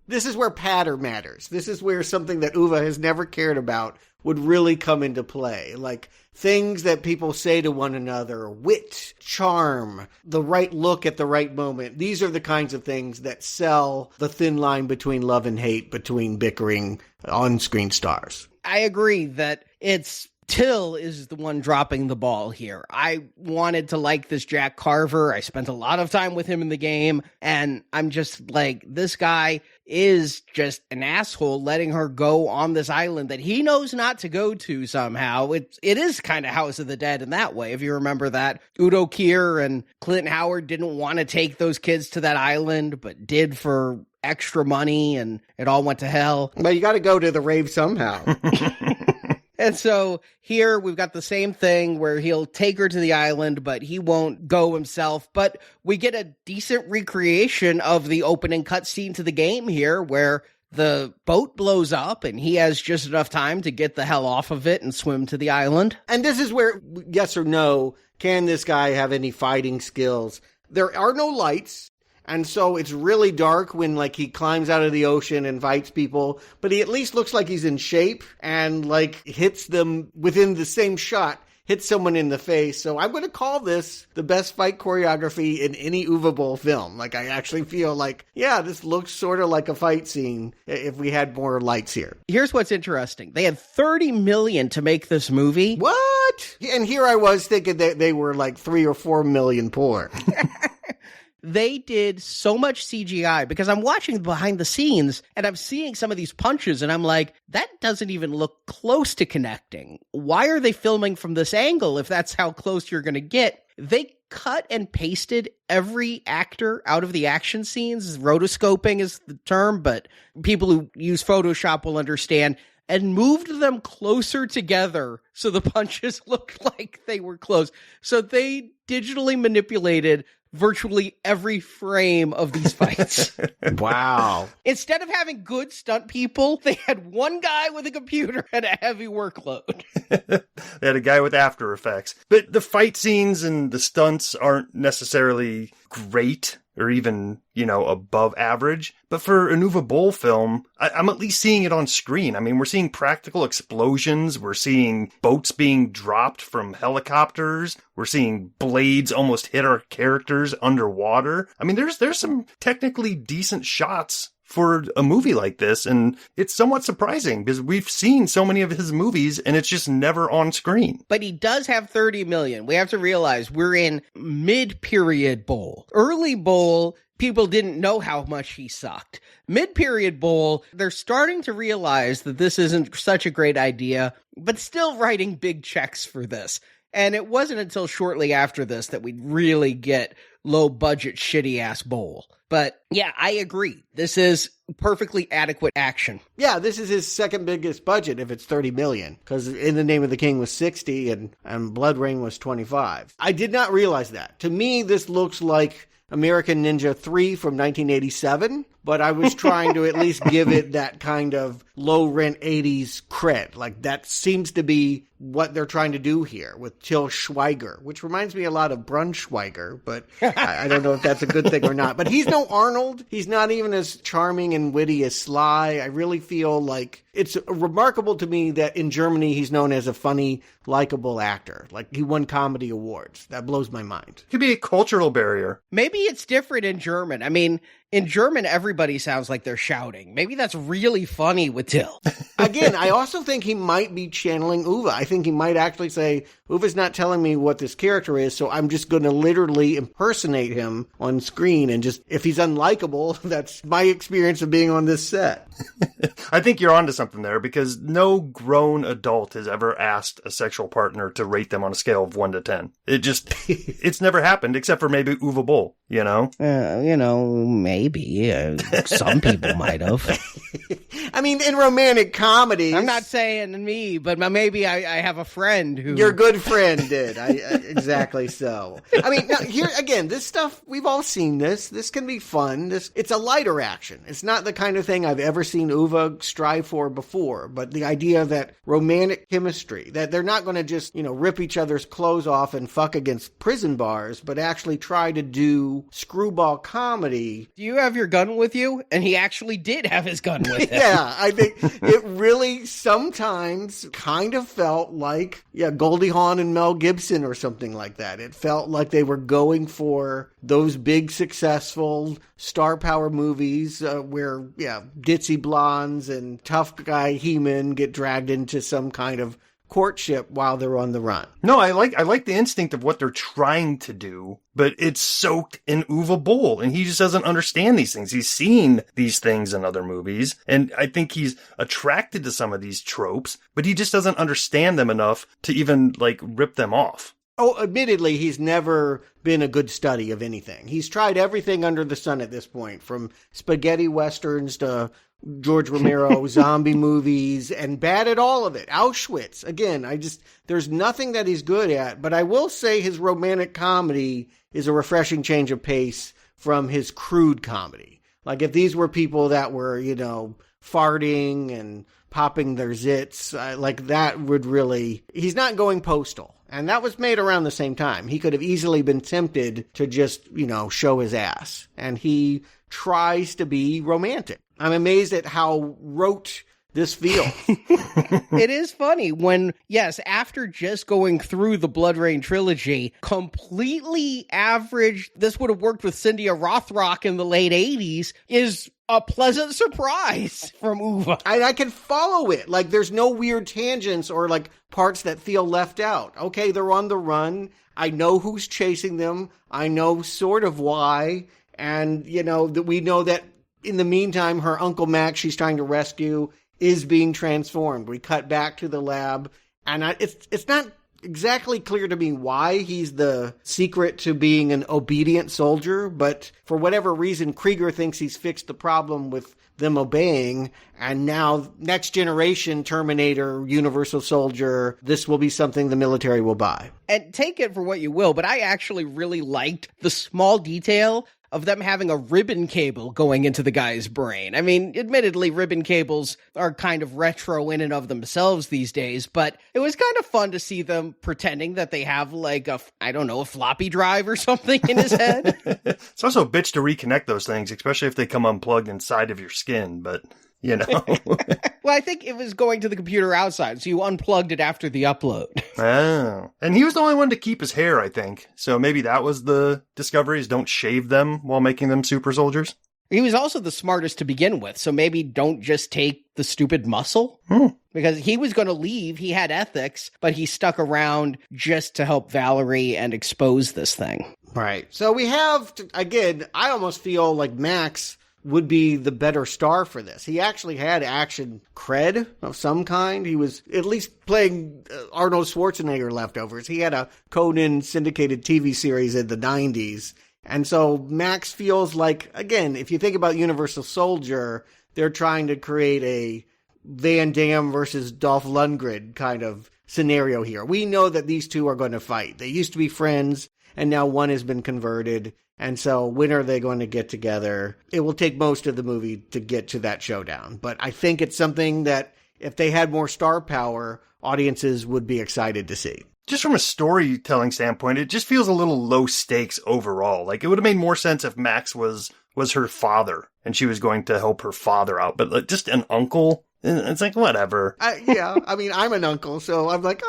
this is where patter matters. This is where something that Uwe has never cared about would really come into play. Like, things that people say to one another, wit, charm, the right look at the right moment. These are the kinds of things that sell the thin line between love and hate, between bickering on-screen stars. I agree that Til is the one dropping the ball here. I wanted to like this Jack Carver. I spent a lot of time with him in the game, and I'm just like, this guy is just an asshole letting her go on this island that he knows not to go to somehow. It is kind of House of the Dead in that way, if you remember that. Udo Kier and Clint Howard didn't want to take those kids to that island, but did for extra money, and it all went to hell. But you got to go to the rave somehow. And so here we've got the same thing where he'll take her to the island, but he won't go himself. But we get a decent recreation of the opening cutscene to the game here where the boat blows up and he has just enough time to get the hell off of it and swim to the island. And this is where, yes or no, can this guy have any fighting skills? There are no lights. And so it's really dark when, he climbs out of the ocean and fights people, but he at least looks like he's in shape and, hits them within the same shot, hits someone in the face. So I'm going to call this the best fight choreography in any Uwe Boll film. I actually feel this looks sort of like a fight scene if we had more lights here. Here's what's interesting. They had $30 million to make this movie. What? And here I was thinking that they were 3 or 4 million poor. They did so much CGI because I'm watching behind the scenes and I'm seeing some of these punches and I'm like, that doesn't even look close to connecting. Why are they filming from this angle if that's how close you're going to get? They cut and pasted every actor out of the action scenes. Rotoscoping is the term, but people who use Photoshop will understand, and moved them closer together so the punches looked like they were close. So they digitally manipulated virtually every frame of these fights. Wow. Instead of having good stunt people, they had one guy with a computer and a heavy workload. They had a guy with After Effects. But the fight scenes and the stunts aren't necessarily great or even, above average. But for an Uwe Boll film, I'm at least seeing it on screen. I mean, we're seeing practical explosions. We're seeing boats being dropped from helicopters. We're seeing blades almost hit our characters underwater. I mean, there's some technically decent shots for a movie like this. And it's somewhat surprising because we've seen so many of his movies and it's just never on screen. But he does have 30 million. We have to realize we're in mid-period Boll. Early Boll, people didn't know how much he sucked. Mid-period Boll, they're starting to realize that this isn't such a great idea, but still writing big checks for this. And it wasn't until shortly after this that we'd really get low-budget, shitty-ass Boll. But yeah, I agree. This is perfectly adequate action. Yeah, this is his second biggest budget if it's 30 million, because In the Name of the King was 60 and Blood Rain was 25. I did not realize that. To me, this looks like American Ninja 3 from 1987, but I was trying to at least give it that kind of low-rent 80s cred. Like, that seems to be what they're trying to do here with Til Schweiger, which reminds me a lot of Brunschweiger, but I don't know if that's a good thing or not. But he's no Arnold. He's not even as charming and witty as Sly. I really feel like it's remarkable to me that in Germany he's known as a funny, likable actor. Like, he won comedy awards. That blows my mind. Could be a cultural barrier. Maybe it's different in German. I mean, in German, everybody sounds like they're shouting. Maybe that's really funny with Til. Again, I also think he might be channeling Uwe. I think he might actually say, Uwe's not telling me what this character is, so I'm just going to literally impersonate him on screen. And just, if he's unlikable, that's my experience of being on this set. I think you're onto something there, because no grown adult has ever asked a sexual partner to rate them on a scale of 1 to 10. It's never happened, except for maybe Uwe Boll, you know? Maybe. Some people might have. I mean, in romantic comedies. I'm not saying me, but maybe I have a friend who... Your good friend did. Exactly so. I mean, now, here, again, this stuff, we've all seen this. This can be fun. It's a lighter action. It's not the kind of thing I've ever seen Uwe strive for before, but the idea that romantic chemistry, that they're not going to just, rip each other's clothes off and fuck against prison bars, but actually try to do screwball comedy. Do you have your gun with you? And he actually did have his gun with him. Yeah, I think it really sometimes kind of felt like, Goldie Hawn and Mel Gibson or something like that. It felt like they were going for those big, successful star power movies where, ditzy blondes and tough guy He-Man get dragged into some kind of courtship while they're on the run. No, I like the instinct of what they're trying to do, but it's soaked in Uwe Boll, and he just doesn't understand these things. He's seen these things in other movies, and I think he's attracted to some of these tropes, but he just doesn't understand them enough to even, rip them off. Oh, admittedly, he's never been a good study of anything. He's tried everything under the sun at this point, from spaghetti westerns to George Romero zombie movies, and bad at all of it. Auschwitz. Again, there's nothing that he's good at, but I will say his romantic comedy is a refreshing change of pace from his crude comedy. Like, if these were people that were, farting and popping their zits, that would really... He's not going Postal. And that was made around the same time. He could have easily been tempted to just, show his ass. And he tries to be romantic. I'm amazed at how rote this feels. It is funny when, after just going through the Blood Rain trilogy, completely average, this would have worked with Cynthia Rothrock in the late 80s, is a pleasant surprise from Uwe. And I can follow it. There's no weird tangents or, parts that feel left out. Okay, they're on the run. I know who's chasing them. I know sort of why. And, that we know that in the meantime, her Uncle Max she's trying to rescue is being transformed. We cut back to the lab, and it's not exactly clear to me why he's the secret to being an obedient soldier, but for whatever reason, Krieger thinks he's fixed the problem with them obeying, and now next generation Terminator, Universal Soldier, this will be something the military will buy. And take it for what you will, but I actually really liked the small detail of them having a ribbon cable going into the guy's brain. I mean, admittedly, ribbon cables are kind of retro in and of themselves these days, but it was kind of fun to see them pretending that they have a floppy drive or something in his head. It's also a bitch to reconnect those things, especially if they come unplugged inside of your skin, but... Well, I think it was going to the computer outside, so you unplugged it after the upload. Oh. And he was the only one to keep his hair, I think. So maybe that was the discovery, is don't shave them while making them super soldiers. He was also the smartest to begin with, so maybe don't just take the stupid muscle. Because he was going to leave, he had ethics, but he stuck around just to help Valerie and expose this thing. Right. So we have, again, I almost feel like Max would be the better star for this. He actually had action cred of some kind. He was at least playing Arnold Schwarzenegger leftovers. He had a Conan syndicated TV series in the 90s. And so Max feels like, again, if you think about Universal Soldier, they're trying to create a Van Damme versus Dolph Lundgren kind of scenario here. We know that these two are going to fight. They used to be friends, and now one has been converted. And so when are they going to get together? It will take most of the movie to get to that showdown. But I think it's something that if they had more star power, audiences would be excited to see. Just from a storytelling standpoint, it just feels a little low stakes overall. Like, it would have made more sense if Max was her father and she was going to help her father out. But like, just an uncle, it's like, whatever. Yeah, I mean, I'm an uncle, so I'm like,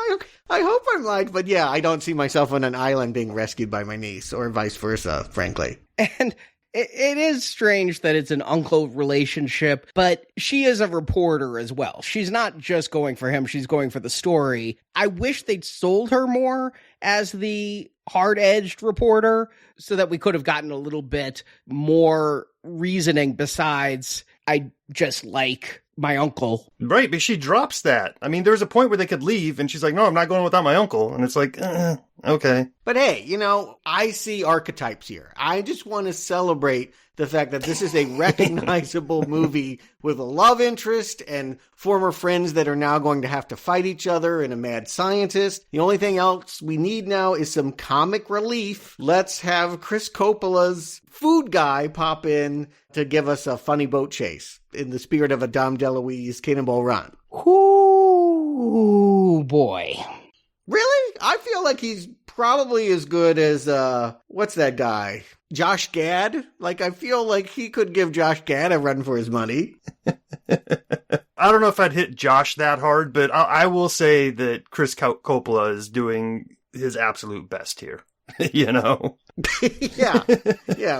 I hope I'm like, but yeah, I don't see myself on an island being rescued by my niece or vice versa, frankly. And it is strange that it's an uncle relationship, but she is a reporter as well. She's not just going for him, she's going for the story. I wish they'd sold her more as the hard-edged reporter so that we could have gotten a little bit more reasoning besides, I just like my uncle. Right, but she drops that. I mean, there's a point where they could leave, and she's like, no, I'm not going without my uncle. And it's like, okay. But hey, I see archetypes here. I just want to celebrate the fact that this is a recognizable movie with a love interest and former friends that are now going to have to fight each other and a mad scientist. The only thing else we need now is some comic relief. Let's have Chris Coppola's food guy pop in to give us a funny boat chase in the spirit of a Dom DeLuise Cannonball Run. Ooh, boy. Really? I feel like he's probably as good as, what's that guy? Josh Gad? Like, I feel like he could give Josh Gad a run for his money. I don't know if I'd hit Josh that hard, but I will say that Chris Coppola is doing his absolute best here. Yeah.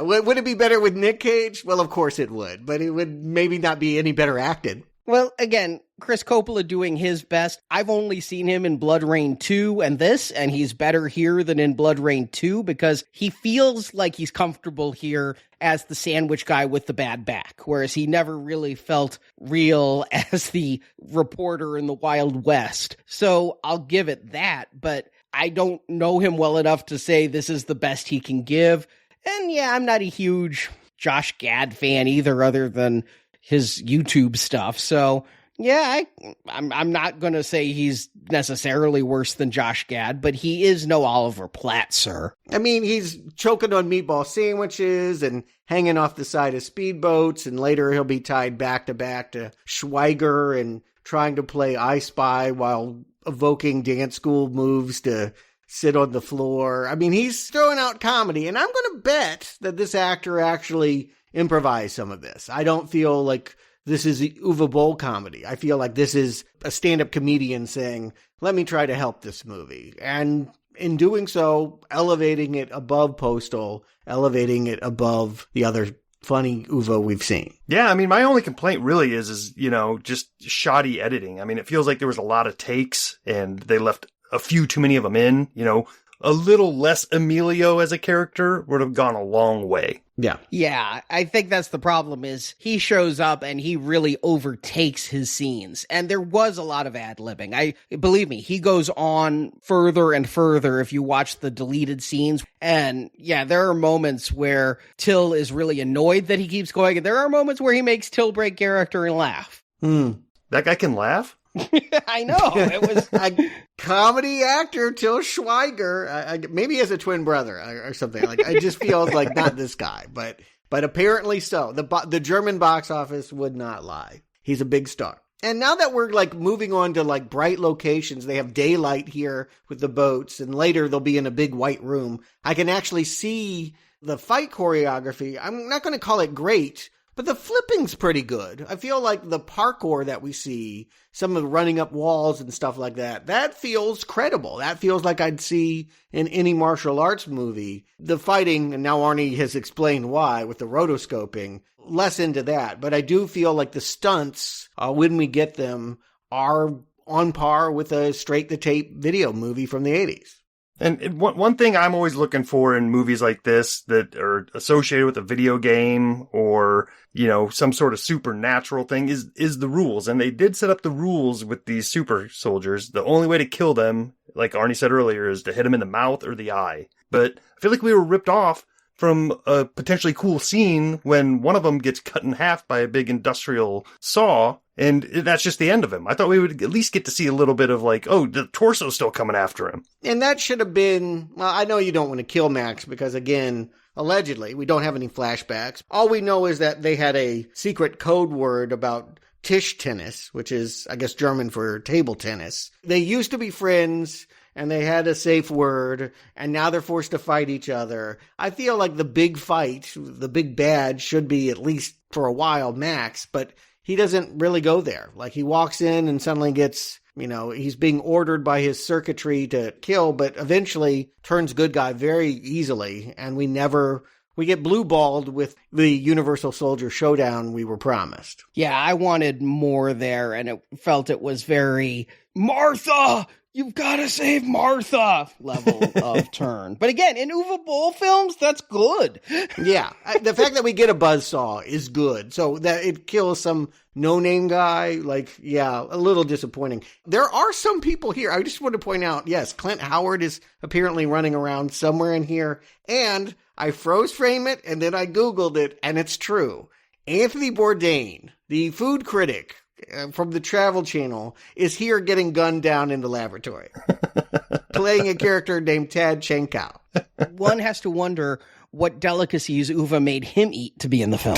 Would it be better with Nick Cage? Well, of course it would, but it would maybe not be any better acted. Well, again, Chris Coppola doing his best. I've only seen him in Blood Rain 2 and this, and he's better here than in Blood Rain 2 because he feels like he's comfortable here as the sandwich guy with the bad back, whereas he never really felt real as the reporter in the Wild West. So I'll give it that, but I don't know him well enough to say this is the best he can give. And yeah, I'm not a huge Josh Gad fan either, other than his YouTube stuff. So yeah, I'm not going to say he's necessarily worse than Josh Gad, but he is no Oliver Platt, sir. I mean, he's choking on meatball sandwiches and hanging off the side of speedboats, and later he'll be tied back to Schweiger and trying to play I Spy while evoking dance school moves to sit on the floor. I mean, he's throwing out comedy, and I'm going to bet that this actor actually improvised some of this. I don't feel like this is Uwe Boll comedy. I feel like this is a stand-up comedian saying, let me try to help this movie. And in doing so, elevating it above Postal, elevating it above the other funny Uwe we've seen. Yeah, I mean, my only complaint really is, just shoddy editing. I mean, it feels like there was a lot of takes and they left a few too many of them in, a little less Emilio as a character would have gone a long way. Yeah, I think that's the problem is he shows up and he really overtakes his scenes. And there was a lot of ad-libbing. Believe me, he goes on further and further if you watch the deleted scenes. And yeah, there are moments where Til is really annoyed that he keeps going. And there are moments where he makes Til break character and laugh. That guy can laugh? I know. It was a comedy actor, Til Schweiger. Maybe he has a twin brother or something. Like, it just feels like not this guy, but apparently so. The German box office would not lie. He's a big star. And now that we're moving on to bright locations, they have daylight here with the boats, and later they'll be in a big white room. I can actually see the fight choreography. I'm not going to call it great, But the flipping's pretty good. I feel like the parkour that we see, some of the running up walls and stuff like that, that feels credible. That feels like I'd see in any martial arts movie. The fighting, and now Arnie has explained why with the rotoscoping, less into that. But I do feel like the stunts, when we get them, are on par with a straight-to-tape video movie from the 80s. And one thing I'm always looking for in movies like this that are associated with a video game or, some sort of supernatural thing is the rules. And they did set up the rules with these super soldiers. The only way to kill them, like Arnie said earlier, is to hit them in the mouth or the eye. But I feel like we were ripped off from a potentially cool scene when one of them gets cut in half by a big industrial saw. And that's just the end of him. I thought we would at least get to see a little bit of the torso's still coming after him. And that should have been, well, I know you don't want to kill Max because, again, allegedly, we don't have any flashbacks. All we know is that they had a secret code word about Tischtennis, which is, I guess, German for table tennis. They used to be friends, and they had a safe word, and now they're forced to fight each other. I feel like the big fight, the big bad, should be, at least for a while, Max, but he doesn't really go there. Like, he walks in and suddenly gets, he's being ordered by his circuitry to kill, but eventually turns good guy very easily, and we get blue-balled with the Universal Soldier showdown we were promised. Yeah, I wanted more there, and it felt it was very, Martha! You've got to save Martha level of turn. But again, in Uwe Boll films, that's good. Yeah. The fact that we get a buzzsaw is good. So that it kills some no-name guy, a little disappointing. There are some people here. I just want to point out, yes, Clint Howard is apparently running around somewhere in here. And I froze frame it, and then I Googled it, and it's true. Anthony Bourdain, the food critic from the Travel Channel, is here getting gunned down in the laboratory, playing a character named Tad Chenkow. One has to wonder what delicacies Uwe made him eat to be in the film.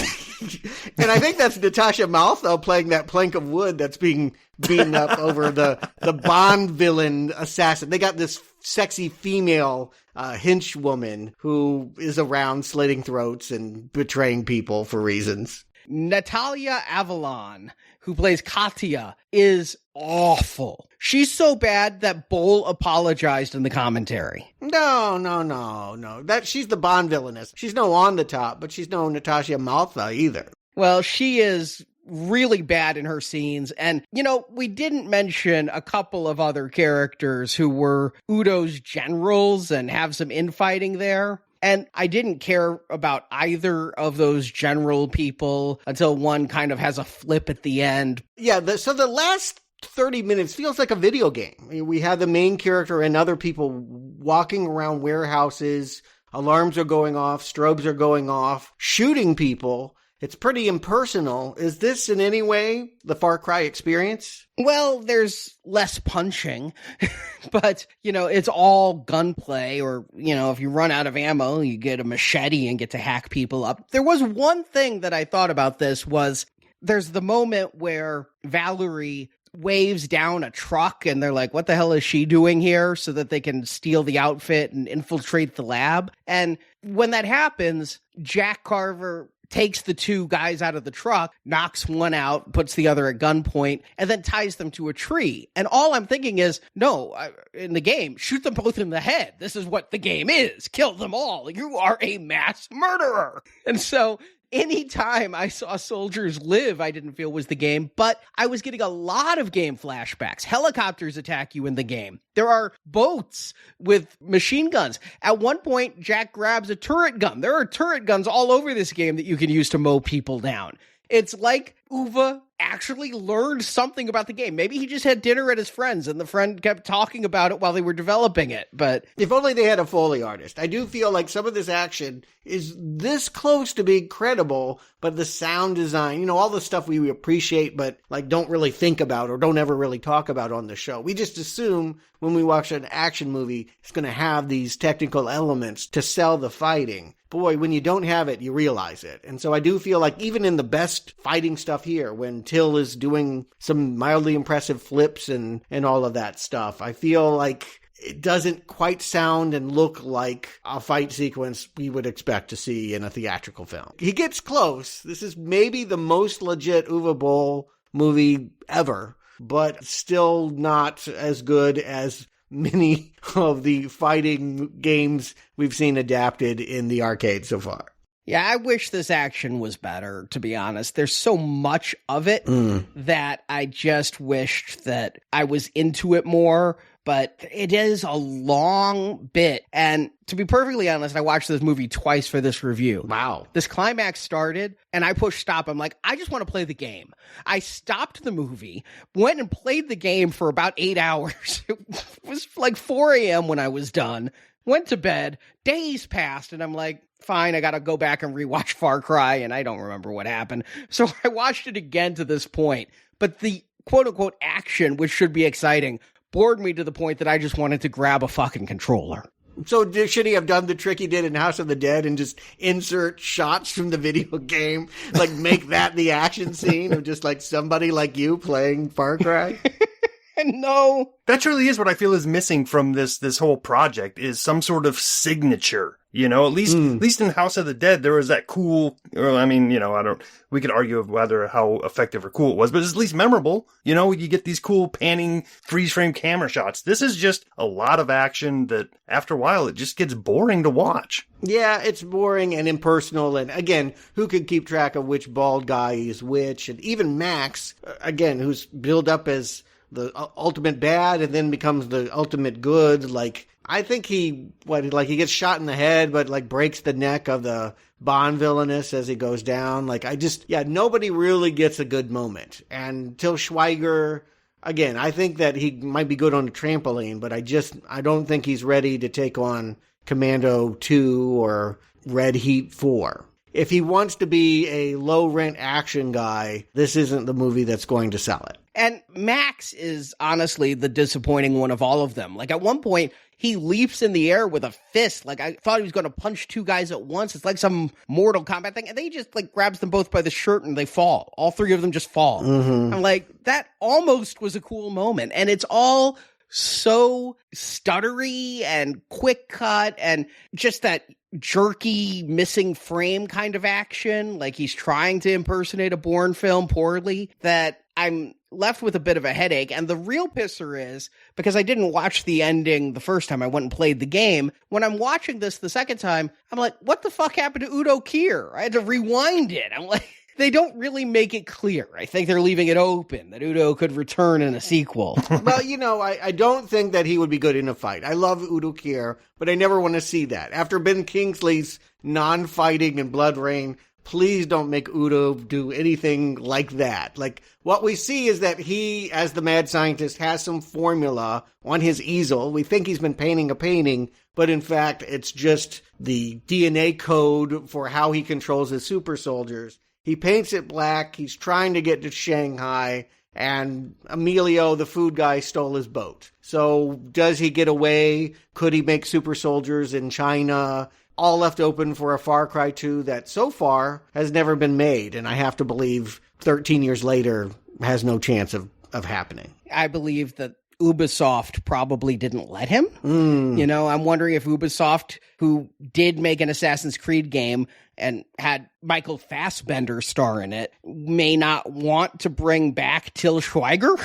And I think that's Natasha Malthow playing that plank of wood that's being beaten up over the Bond villain assassin. They got this sexy female henchwoman who is around slitting throats and betraying people for reasons. Natalia Avalon, who plays Katya, is awful. She's so bad that Boll apologized in the commentary. No. She's the Bond villainess. She's no on the top, but she's no Natasha Malthow either. Well, she is really bad in her scenes. And, we didn't mention a couple of other characters who were Udo's generals and have some infighting there. And I didn't care about either of those general people until one kind of has a flip at the end. Yeah, so the last 30 minutes feels like a video game. We have the main character and other people walking around warehouses. Alarms are going off. Strobes are going off. Shooting people. It's pretty impersonal. Is this in any way the Far Cry experience? Well, there's less punching, but, it's all gunplay or, if you run out of ammo, you get a machete and get to hack people up. There was one thing that I thought about this was there's the moment where Valerie waves down a truck and they're like, what the hell is she doing here? So that they can steal the outfit and infiltrate the lab. And when that happens, Jack Carver takes the two guys out of the truck, knocks one out, puts the other at gunpoint, and then ties them to a tree. And all I'm thinking is, in the game, shoot them both in the head. This is what the game is. Kill them all. You are a mass murderer. And so anytime I saw soldiers live, I didn't feel was the game, but I was getting a lot of game flashbacks. Helicopters attack you in the game. There are boats with machine guns. At one point, Jack grabs a turret gun. There are turret guns all over this game that you can use to mow people down. It's like Uwe actually learned something about the game. Maybe he just had dinner at his friend's and the friend kept talking about it while they were developing it. But if only they had a Foley artist. I do feel like some of this action is this close to being credible, but the sound design, all the stuff we appreciate but don't really think about or don't ever really talk about on the show. We just assume when we watch an action movie, it's going to have these technical elements to sell the fighting. Boy, when you don't have it, you realize it. And so I do feel like even in the best fighting stuff here, when Til is doing some mildly impressive flips and all of that stuff, I feel like it doesn't quite sound and look like a fight sequence we would expect to see in a theatrical film. He gets close. This is maybe the most legit Uwe Boll movie ever, but still not as good as many of the fighting games we've seen adapted in the arcade so far. Yeah, I wish this action was better, to be honest. There's so much of it that I just wished that I was into it more, but it is a long bit. And to be perfectly honest, I watched this movie twice for this review. Wow. This climax started, and I pushed stop. I'm like, I just want to play the game. I stopped the movie, went and played the game for about 8 hours. It was like 4 a.m. when I was done. Went to bed, days passed, and I'm like, fine, I gotta go back and rewatch Far Cry, and I don't remember what happened. So I watched it again to this point. But the quote-unquote action, which should be exciting, bored me to the point that I just wanted to grab a fucking controller. So should he have done the trick he did in House of the Dead and just insert shots from the video game? Like, make that the action scene of just, like, somebody like you playing Far Cry? No. That truly is what I feel is missing from this whole project, is some sort of signature. You know, at least in House of the Dead, there was that cool, or I mean, you know, we could argue of whether how effective or cool it was, but it's at least memorable. You know, you get these cool panning freeze frame camera shots. This is just a lot of action that after a while, it just gets boring to watch. Yeah, it's boring and impersonal. And again, who could keep track of which bald guy is which? And even Max, again, who's built up as the ultimate bad and then becomes the ultimate good. Like, I think he gets shot in the head, but like breaks the neck of the Bond villainess as he goes down. Like, nobody really gets a good moment. And Til Schweiger, again, I think that he might be good on a trampoline, but I don't think he's ready to take on Commando 2 or Red Heat 4. If he wants to be a low-rent action guy, this isn't the movie that's going to sell it. And Max is honestly the disappointing one of all of them. Like, at one point, he leaps in the air with a fist. Like, I thought he was going to punch two guys at once. It's like some Mortal Kombat thing. And then he just, like, grabs them both by the shirt and they fall. All three of them just fall. Mm-hmm. I'm like, that almost was a cool moment. And it's all so stuttery and quick cut and just that jerky missing frame kind of action, like he's trying to impersonate a Bourne film poorly, that I'm left with a bit of a headache. And the real pisser is, because I didn't watch the ending the first time, I went and played the game. When I'm watching this the second time, I'm like, what the fuck happened to Udo Kier? I had to rewind it. I'm like, they don't really make it clear. I think they're leaving it open that Udo could return in a sequel. Well, you know, I don't think that he would be good in a fight. I love Udo Kier, but I never want to see that. After Ben Kingsley's non-fighting and Blood Rain, please don't make Udo do anything like that. Like, what we see is that he, as the mad scientist, has some formula on his easel. We think he's been painting a painting, but in fact, it's just the DNA code for how he controls his super soldiers. He paints it black. He's trying to get to Shanghai, and Emilio, the food guy, stole his boat. So does he get away? Could he make super soldiers in China? All left open for a Far Cry 2 that so far has never been made. And I have to believe 13 years later has no chance of happening. I believe that Ubisoft probably didn't let him. You know, I'm wondering if Ubisoft, who did make an Assassin's Creed game and had Michael Fassbender star in it, may not want to bring back Til Schweiger.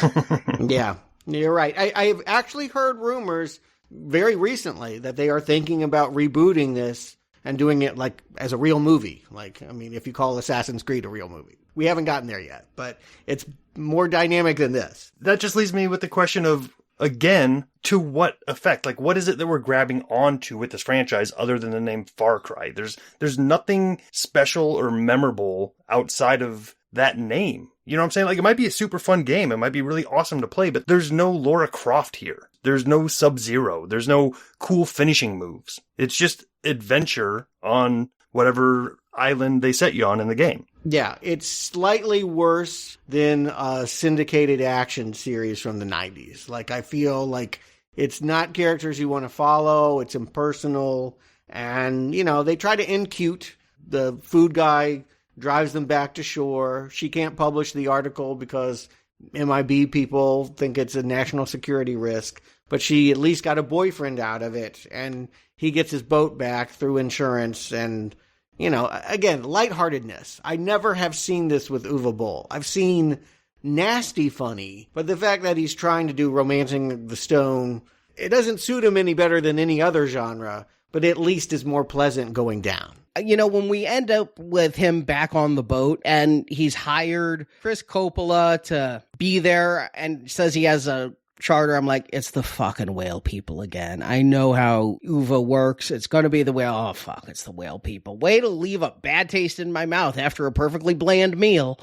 Yeah, you're right. I've actually heard rumors very recently that they are thinking about rebooting this and doing it like as a real movie. Like, I mean, if you call Assassin's Creed a real movie. We haven't gotten there yet, but it's more dynamic than this. That just leaves me with the question of, again, to what effect? Like, what is it that we're grabbing onto with this franchise other than the name Far Cry? There's nothing special or memorable outside of that name. You know what I'm saying? Like, it might be a super fun game. It might be really awesome to play, but there's no Lara Croft here. There's no Sub-Zero. There's no cool finishing moves. It's just adventure on whatever island they set you on in the game. Yeah, it's slightly worse than a syndicated action series from the 90s. Like, I feel like it's not characters you want to follow. It's impersonal. And, you know, they try to incute. The food guy drives them back to shore. She can't publish the article because MIB people think it's a national security risk. but she at least got a boyfriend out of it, and he gets his boat back through insurance, and, you know, again, lightheartedness. I never have seen this with Uwe Boll. I've seen nasty funny, but the fact that he's trying to do Romancing the Stone, it doesn't suit him any better than any other genre, but at least is more pleasant going down. You know, when we end up with him back on the boat and he's hired Chris Coppola to be there and says he has a charter, I'm like, it's the fucking whale people again. I know how Uwe works. It's going to be the whale. Oh, fuck, it's the whale people. Way to leave a bad taste in my mouth after a perfectly bland meal.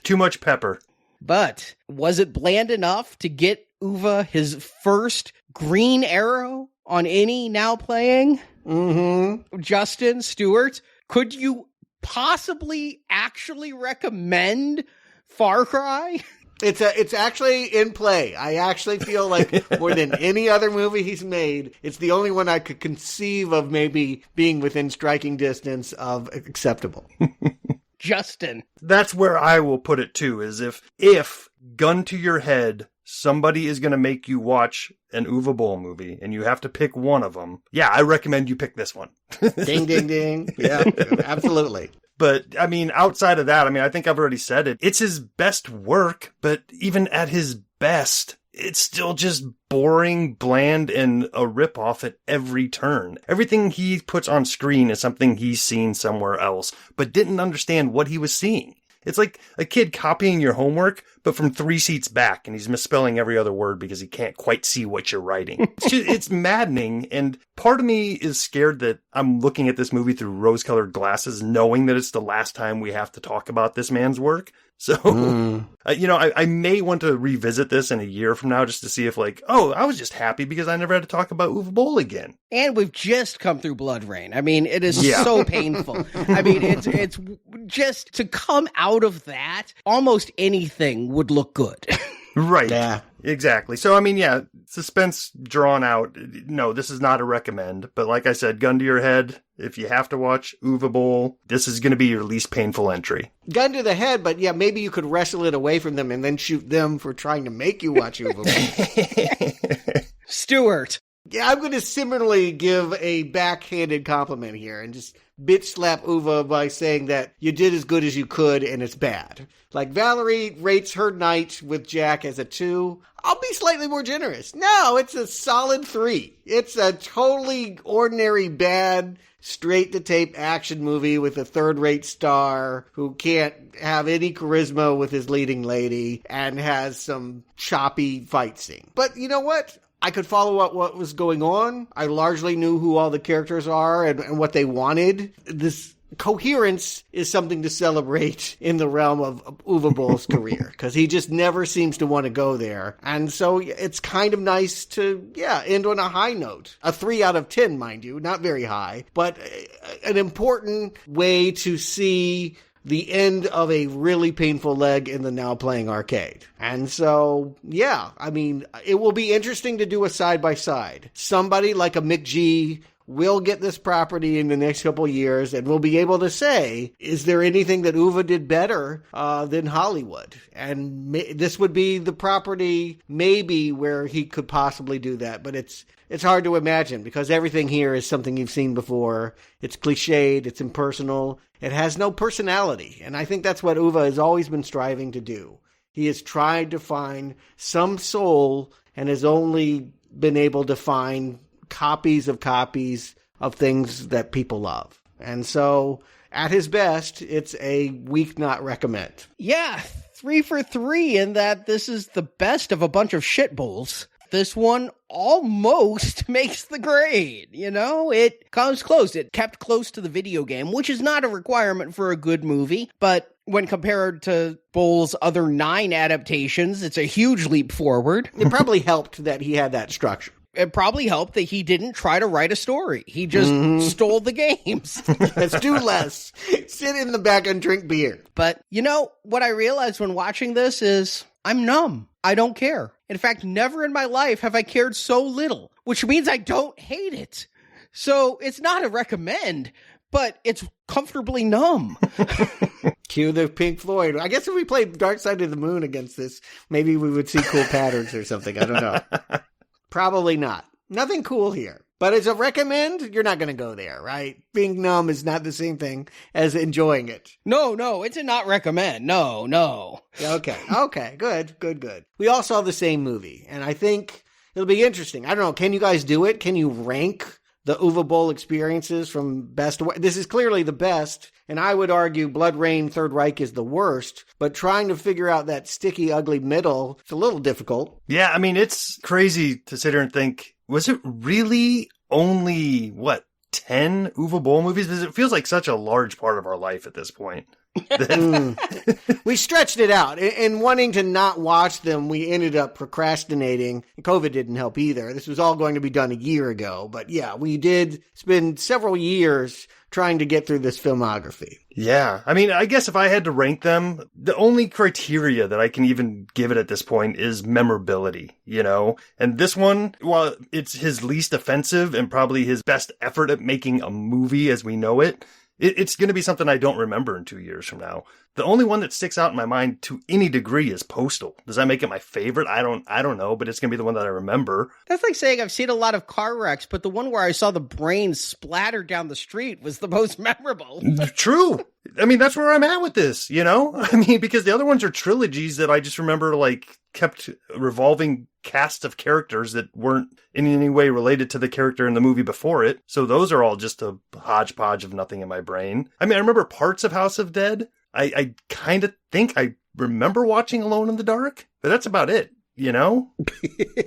Too much pepper. But was it bland enough to get Uwe his first green arrow on any now playing? Mm-hmm. Justin, Stuart, could you possibly actually recommend Far Cry? It's actually in play. I actually feel like more than any other movie he's made, it's the only one I could conceive of maybe being within striking distance of acceptable. Justin. That's where I will put it too, is if gun to your head, somebody is going to make you watch an Uwe Boll movie and you have to pick one of them, yeah, I recommend you pick this one. Ding, ding, ding. Yeah, absolutely. But, I mean, outside of that, I mean, I think I've already said it. It's his best work, but even at his best, it's still just boring, bland, and a ripoff at every turn. Everything he puts on screen is something he's seen somewhere else, but didn't understand what he was seeing. It's like a kid copying your homework, but from 3 seats back, and he's misspelling every other word because he can't quite see what you're writing. It's maddening, and part of me is scared that I'm looking at this movie through rose-colored glasses, knowing that it's the last time we have to talk about this man's work. So, you know, I may want to revisit this in a year from now just to see if, like, oh, I was just happy because I never had to talk about Uwe Boll again. And we've just come through Blood Rain. I mean, it is so painful. I mean, it's just to come out of that, almost anything would look good. Right. Yeah. Exactly. So, I mean, yeah, suspense drawn out. No, this is not a recommend. But like I said, gun to your head. If you have to watch Uwe Boll, this is going to be your least painful entry. Gun to the head, but yeah, maybe you could wrestle it away from them and then shoot them for trying to make you watch Uwe Boll. Stuart. Yeah, I'm going to similarly give a backhanded compliment here and just bitch slap Uwe by saying that you did as good as you could and it's bad. Like Valerie rates her night with Jack as a 2. I'll be slightly more generous. No, it's a solid 3. It's a totally ordinary bad, straight-to-tape action movie with a third-rate star who can't have any charisma with his leading lady and has some choppy fight scene. But you know what? I could follow up what was going on. I largely knew who all the characters are and what they wanted. This coherence is something to celebrate in the realm of Uwe Boll's career, because he just never seems to want to go there. And so it's kind of nice to, end on a high note. A 3 out of 10, mind you, not very high, but an important way to see the end of a really painful leg in the now playing arcade. And so, I mean, it will be interesting to do a side-by-side. Somebody like a Mick G will get this property in the next couple years, and we'll be able to say, is there anything that Uwe did better than Hollywood? And this would be the property maybe where he could possibly do that, but it's hard to imagine because everything here is something you've seen before. It's cliched, it's impersonal, it has no personality, and I think that's what Uwe has always been striving to do. He has tried to find some soul and has only been able to find copies of things that people love. And so, at his best, it's a weak not recommend. Yeah, 3 for 3 in that this is the best of a bunch of shitballs. This one almost makes the grade, you know? It comes close. It kept close to the video game, which is not a requirement for a good movie, but when compared to Boll's other 9 adaptations, it's a huge leap forward. It probably helped that he had that structure. It probably helped that he didn't try to write a story. He just stole the games. Let's do less. Sit in the back and drink beer. But, you know, what I realized when watching this is I'm numb. I don't care. In fact, never in my life have I cared so little, which means I don't hate it. So it's not a recommend, but it's comfortably numb. Cue the Pink Floyd. I guess if we played Dark Side of the Moon against this, maybe we would see cool patterns or something. I don't know. Probably not. Nothing cool here. But as a recommend, you're not going to go there, right? Being numb is not the same thing as enjoying it. No, it's a not recommend. No. Okay, good. We all saw the same movie, and I think it'll be interesting. I don't know, can you guys do it? Can you rank the Uwe Boll experiences from best to worst? This is clearly the best, and I would argue Blood Rain Third Reich is the worst, but trying to figure out that sticky, ugly middle, it's a little difficult. Yeah, I mean, it's crazy to sit here and think, was it really only, 10 Uwe Boll movies? Because it feels like such a large part of our life at this point. We stretched it out. In wanting to not watch them, we ended up procrastinating. COVID didn't help either. This was all going to be done a year ago. But yeah, we did spend several years trying to get through this filmography. Yeah. I mean, I guess if I had to rank them, the only criteria that I can even give it at this point is memorability, you know? And this one, while it's his least offensive and probably his best effort at making a movie as we know it, it's going to be something I don't remember in 2 years from now. The only one that sticks out in my mind to any degree is Postal. Does that make it my favorite? I don't know, but it's going to be the one that I remember. That's like saying I've seen a lot of car wrecks, but the one where I saw the brains splatter down the street was the most memorable. True. I mean, that's where I'm at with this, you know? I mean, because the other ones are trilogies that I just remember, kept revolving cast of characters that weren't in any way related to the character in the movie before it. So those are all just a hodgepodge of nothing in my brain. I mean, I remember parts of House of Dead. I kind of think I remember watching Alone in the Dark, but that's about it, you know?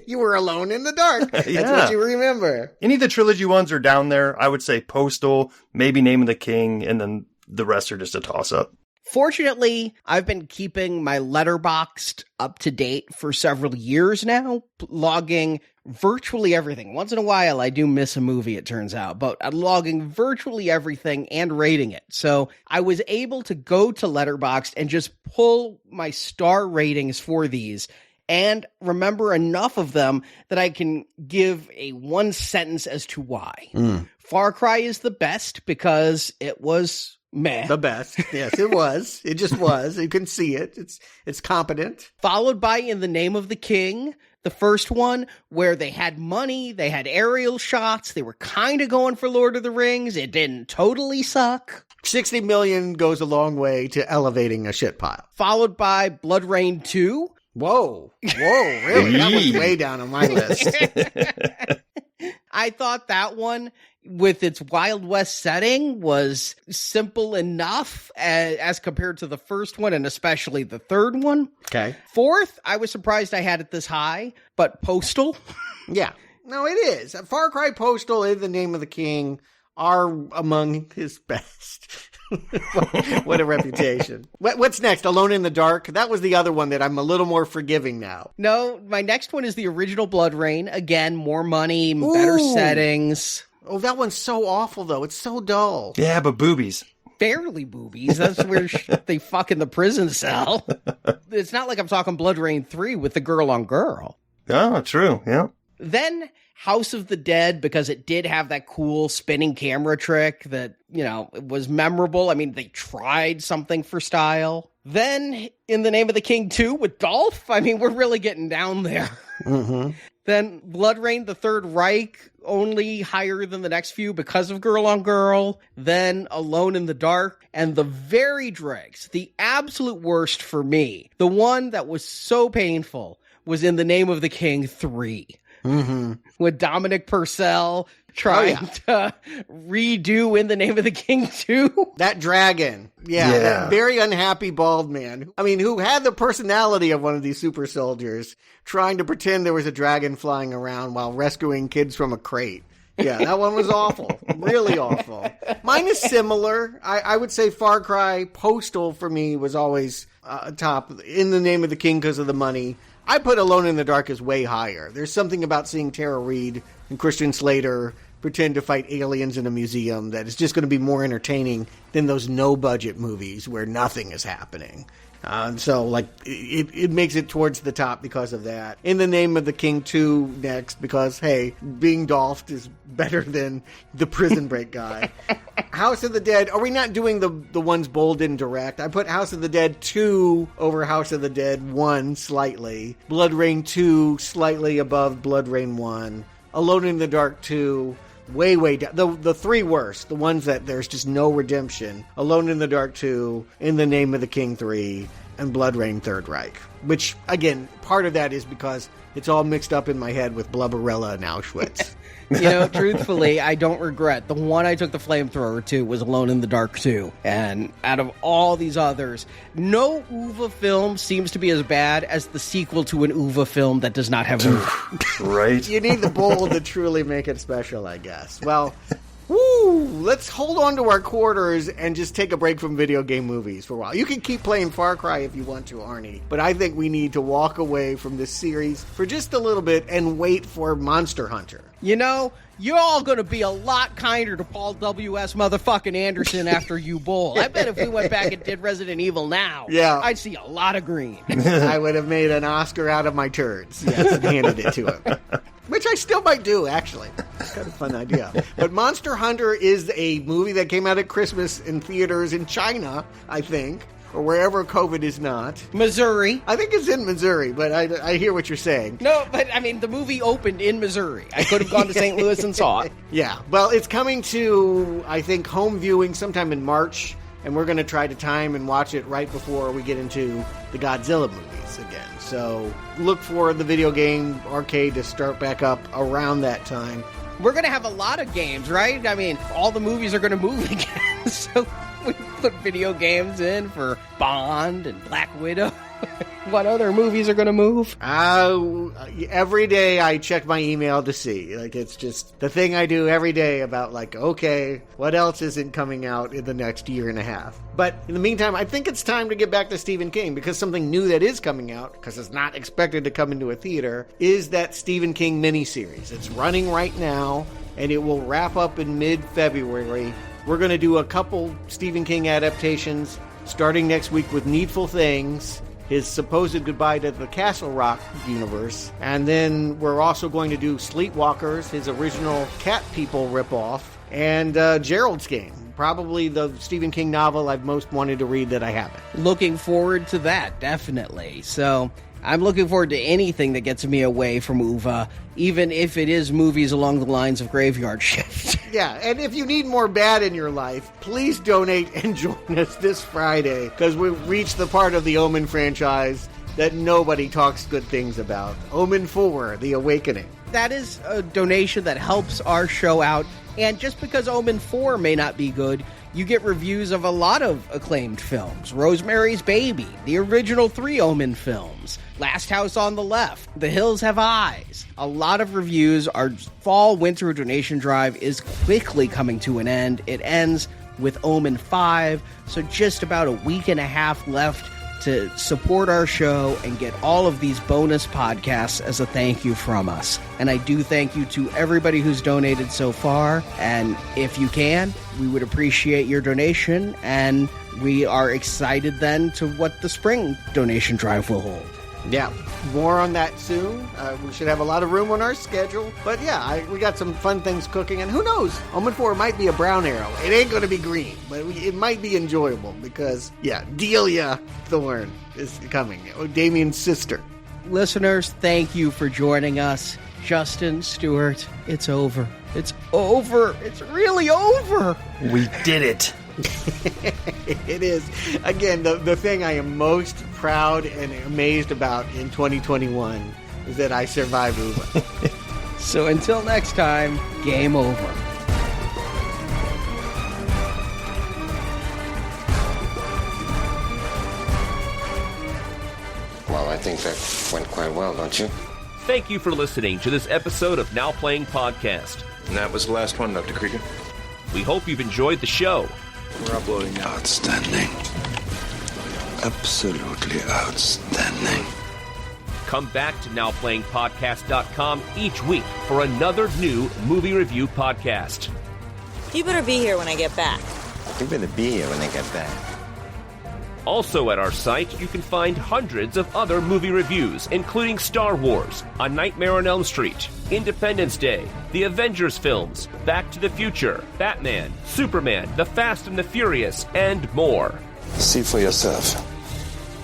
You were alone in the dark. That's Yeah. what you remember. Any of the trilogy ones are down there. I would say Postal, maybe Name of the King, and then the rest are just a toss-up. Fortunately, I've been keeping my Letterboxd up to date for several years now, logging virtually everything. Once in a while, I do miss a movie, it turns out, but I'm logging virtually everything and rating it. So I was able to go to Letterboxd and just pull my star ratings for these and remember enough of them that I can give a one sentence as to why. Far Cry is the best because it was meh. The best. Yes, it was. It just was. You can see it. It's competent. Followed by In the Name of the King, the first one, where they had money, they had aerial shots, they were kind of going for Lord of the Rings. It didn't totally suck. 60 million goes a long way to elevating a shit pile. Followed by Blood Rain 2. Whoa, really? That was way down on my list. I thought that one, with its Wild West setting, was simple enough as compared to the first one, and especially the third one. Okay. Fourth, I was surprised I had it this high, but Postal. Yeah. No, it is. Far Cry, Postal, In the Name of the King are among his best. What a reputation. What's next? Alone in the Dark? That was the other one that I'm a little more forgiving now. No, my next one is the original Blood Rain. Again, more money, better settings. Oh, that one's so awful, though. It's so dull. Yeah, but boobies. Barely boobies. That's where they fuck in the prison cell. It's not like I'm talking Blood Rain 3 with the girl on girl. Oh, true. Yeah. Then House of the Dead, because it did have that cool spinning camera trick that, you know, was memorable. I mean, they tried something for style. Then In the Name of the King 2 with Dolph. I mean, we're really getting down there. Mm-hmm. Then Blood Rain, the Third Reich, only higher than the next few because of Girl on Girl. Then Alone in the Dark. And the very dregs, the absolute worst for me, the one that was so painful, was In the Name of the King 3. Mm-hmm. With Dominic Purcell trying to redo In the Name of the King 2. That dragon. Yeah, that very unhappy bald man. I mean, who had the personality of one of these super soldiers, trying to pretend there was a dragon flying around while rescuing kids from a crate. Yeah, that one was awful. Really awful. Mine is similar. I would say Far Cry, Postal for me was always top. In the Name of the King because of the money. I put Alone in the Dark as way higher. There's something about seeing Tara Reid and Christian Slater pretend to fight aliens in a museum that is just going to be more entertaining than those no-budget movies where nothing is happening. So, like, it makes it towards the top because of that. In the Name of the King 2 next, because, hey, being Dolphed is better than the Prison Break guy. House of the Dead, are we not doing the ones Boll didn't direct? I put House of the Dead 2 over House of the Dead 1 slightly. Blood Rain 2 slightly above Blood Rain 1. Alone in the Dark 2... way down. The three worst, the ones that there's just no redemption. Alone in the Dark 2, In the Name of the King 3, and Blood Rain Third Reich. Which, again, part of that is because it's all mixed up in my head with Blubberella and Auschwitz. Truthfully, I don't regret. The one I took the flamethrower to was Alone in the Dark 2. And out of all these others, no Uwe film seems to be as bad as the sequel to an Uwe film that does not have Uwe. Right? You need the Boll to truly make it special, I guess. Well, woo! Let's hold on to our quarters and just take a break from video game movies for a while. You can keep playing Far Cry if you want to, Arnie, but I think we need to walk away from this series for just a little bit and wait for Monster Hunter. You're all going to be a lot kinder to Paul W.S. motherfucking Anderson after you Boll. I bet if we went back and did Resident Evil now, I'd see a lot of green. I would have made an Oscar out of my turds, yes, and handed it to him. Which I still might do, actually. It's kind of a fun idea. But Monster Hunter is a movie that came out at Christmas in theaters in China, I think, or wherever COVID is not. Missouri. I think it's in Missouri, but I hear what you're saying. No, but I mean, the movie opened in Missouri. I could have gone to St. Louis and saw it. Yeah, well, it's coming to, I think, home viewing sometime in March, and we're going to try to time and watch it right before we get into the Godzilla movies again. So look for the video game arcade to start back up around that time. We're going to have a lot of games, right? I mean, all the movies are going to move again, so we put video games in for Bond and Black Widow. What other movies are going to move? Every day I check my email to see. Like, it's just the thing I do every day about, like, okay, what else isn't coming out in the next year and a half? But in the meantime, I think it's time to get back to Stephen King, because something new that is coming out, because it's not expected to come into a theater, is that Stephen King miniseries. It's running right now, and it will wrap up in mid-February. We're going to do a couple Stephen King adaptations, starting next week with Needful Things, his supposed goodbye to the Castle Rock universe. And then we're also going to do Sleepwalkers, his original Cat People ripoff, and Gerald's Game, probably the Stephen King novel I've most wanted to read that I haven't. Looking forward to that, definitely. So I'm looking forward to anything that gets me away from Uwe, even if it is movies along the lines of Graveyard Shift. Yeah, and if you need more bad in your life, please donate and join us this Friday, because we've reached the part of the Omen franchise that nobody talks good things about. Omen 4, The Awakening. That is a donation that helps our show out, and just because Omen 4 may not be good, you get reviews of a lot of acclaimed films. Rosemary's Baby, the original 3 Omen films, Last House on the Left, The Hills Have Eyes. A lot of reviews. Our fall-winter donation drive is quickly coming to an end. It ends with Omen 5, so just about a week and a half left to support our show and get all of these bonus podcasts as a thank you from us. And I do thank you to everybody who's donated so far, and if you can, we would appreciate your donation, and we are excited then to what the spring donation drive will hold. Yeah, more on that soon. We should have a lot of room on our schedule. But yeah, we got some fun things cooking. And who knows? Omen 4 might be a brown arrow. It ain't going to be green, but it might be enjoyable because, yeah, Delia Thorne is coming. Damien's sister. Listeners, thank you for joining us. Justin, Stuart, it's over. It's over. It's really over. We did it. It is. Again, the thing I am most proud and amazed about in 2021 is that I survived Uwe. So until next time, game over. Well, I think that went quite well, don't you? Thank you for listening to this episode of Now Playing Podcast. And that was the last one, Dr. Krieger. We hope you've enjoyed the show. We're uploading now. Outstanding. Absolutely outstanding. Come back to NowPlayingPodcast.com each week for another new movie review podcast. You better be here when I get back. You better be here when they get back. Also at our site, you can find hundreds of other movie reviews, including Star Wars, A Nightmare on Elm Street, Independence Day, the Avengers films, Back to the Future, Batman, Superman, The Fast and the Furious, and more. See for yourself.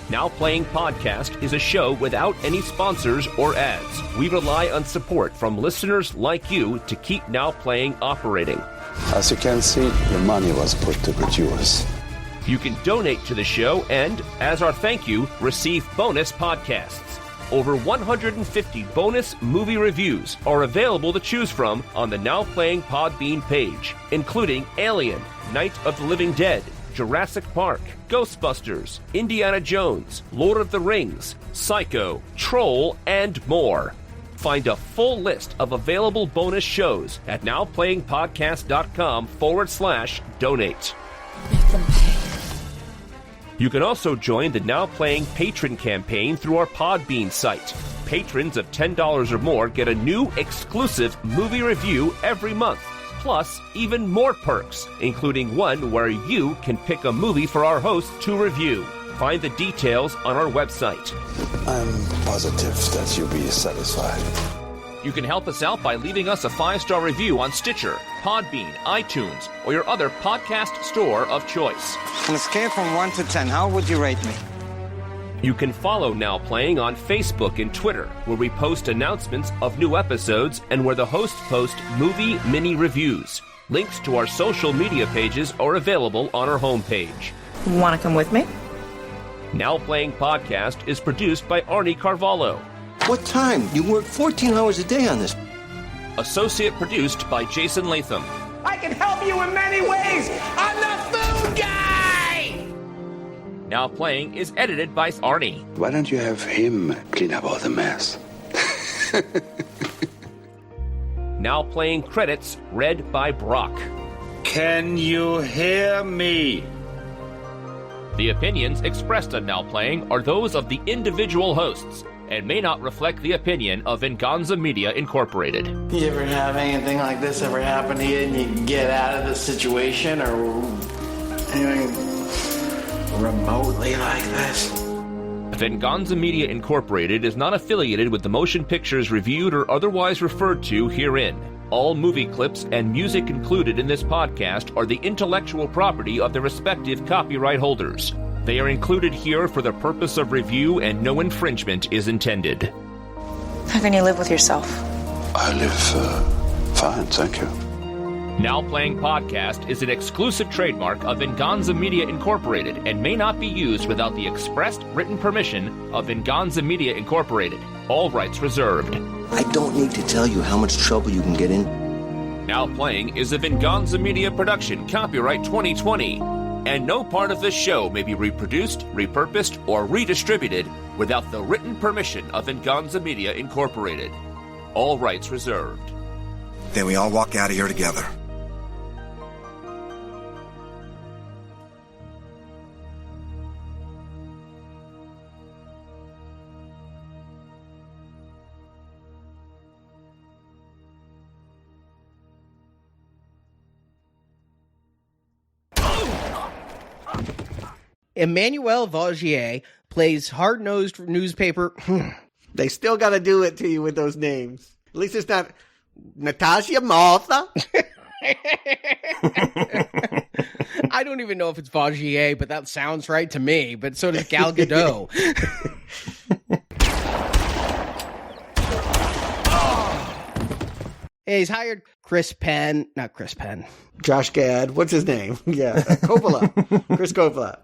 Now Playing Podcast is a show without any sponsors or ads. We rely on support from listeners like you to keep Now Playing operating. As you can see, your money was put to good use. You can donate to the show and, as our thank you, receive bonus podcasts. Over 150 bonus movie reviews are available to choose from on the Now Playing Podbean page, including Alien, Night of the Living Dead, Jurassic Park, Ghostbusters, Indiana Jones, Lord of the Rings, Psycho, Troll, and more. Find a full list of available bonus shows at nowplayingpodcast.com/donate. Make them pay. You can also join the Now Playing Patron campaign through our Podbean site. Patrons of $10 or more get a new exclusive movie review every month, plus even more perks, including one where you can pick a movie for our hosts to review. Find the details on our website. I'm positive that you'll be satisfied. You can help us out by leaving us a 5-star review on Stitcher, Podbean, iTunes, or your other podcast store of choice. On a scale from 1 to 10, how would you rate me? You can follow Now Playing on Facebook and Twitter, where we post announcements of new episodes and where the hosts post movie mini reviews. Links to our social media pages are available on our homepage. Want to come with me? Now Playing Podcast is produced by Arnie Carvalho. What time? You work 14 hours a day on this. Associate produced by Jason Latham. I can help you in many ways. I'm the food guy! Now Playing is edited by Arnie. Why don't you have him clean up all the mess? Now Playing credits read by Brock. Can you hear me? The opinions expressed on Now Playing are those of the individual hosts and may not reflect the opinion of Venganza Media Incorporated. You ever have anything like this ever happen to you and you get out of the situation or anything remotely like this? Venganza Media Incorporated is not affiliated with the motion pictures reviewed or otherwise referred to herein. All movie clips and music included in this podcast are the intellectual property of their respective copyright holders. They are included here for the purpose of review and no infringement is intended. How can you live with yourself? I live fine, thank you. Now Playing Podcast is an exclusive trademark of Venganza Media Incorporated and may not be used without the expressed written permission of Venganza Media Incorporated. All rights reserved. I don't need to tell you how much trouble you can get in. Now Playing is a Venganza Media production, copyright 2020. And no part of this show may be reproduced, repurposed, or redistributed without the written permission of Venganza Media Incorporated. All rights reserved. Then we all walk out of here together. Emmanuel Vaugier plays hard-nosed newspaper. They still got to do it to you with those names. At least it's not Natasha Martha. I don't even know if it's Vaugier, but that sounds right to me. But so does Gal Gadot. Hey, he's hired Chris Penn. Not Chris Penn. Josh Gad. What's his name? Yeah. Coppola. Chris Coppola.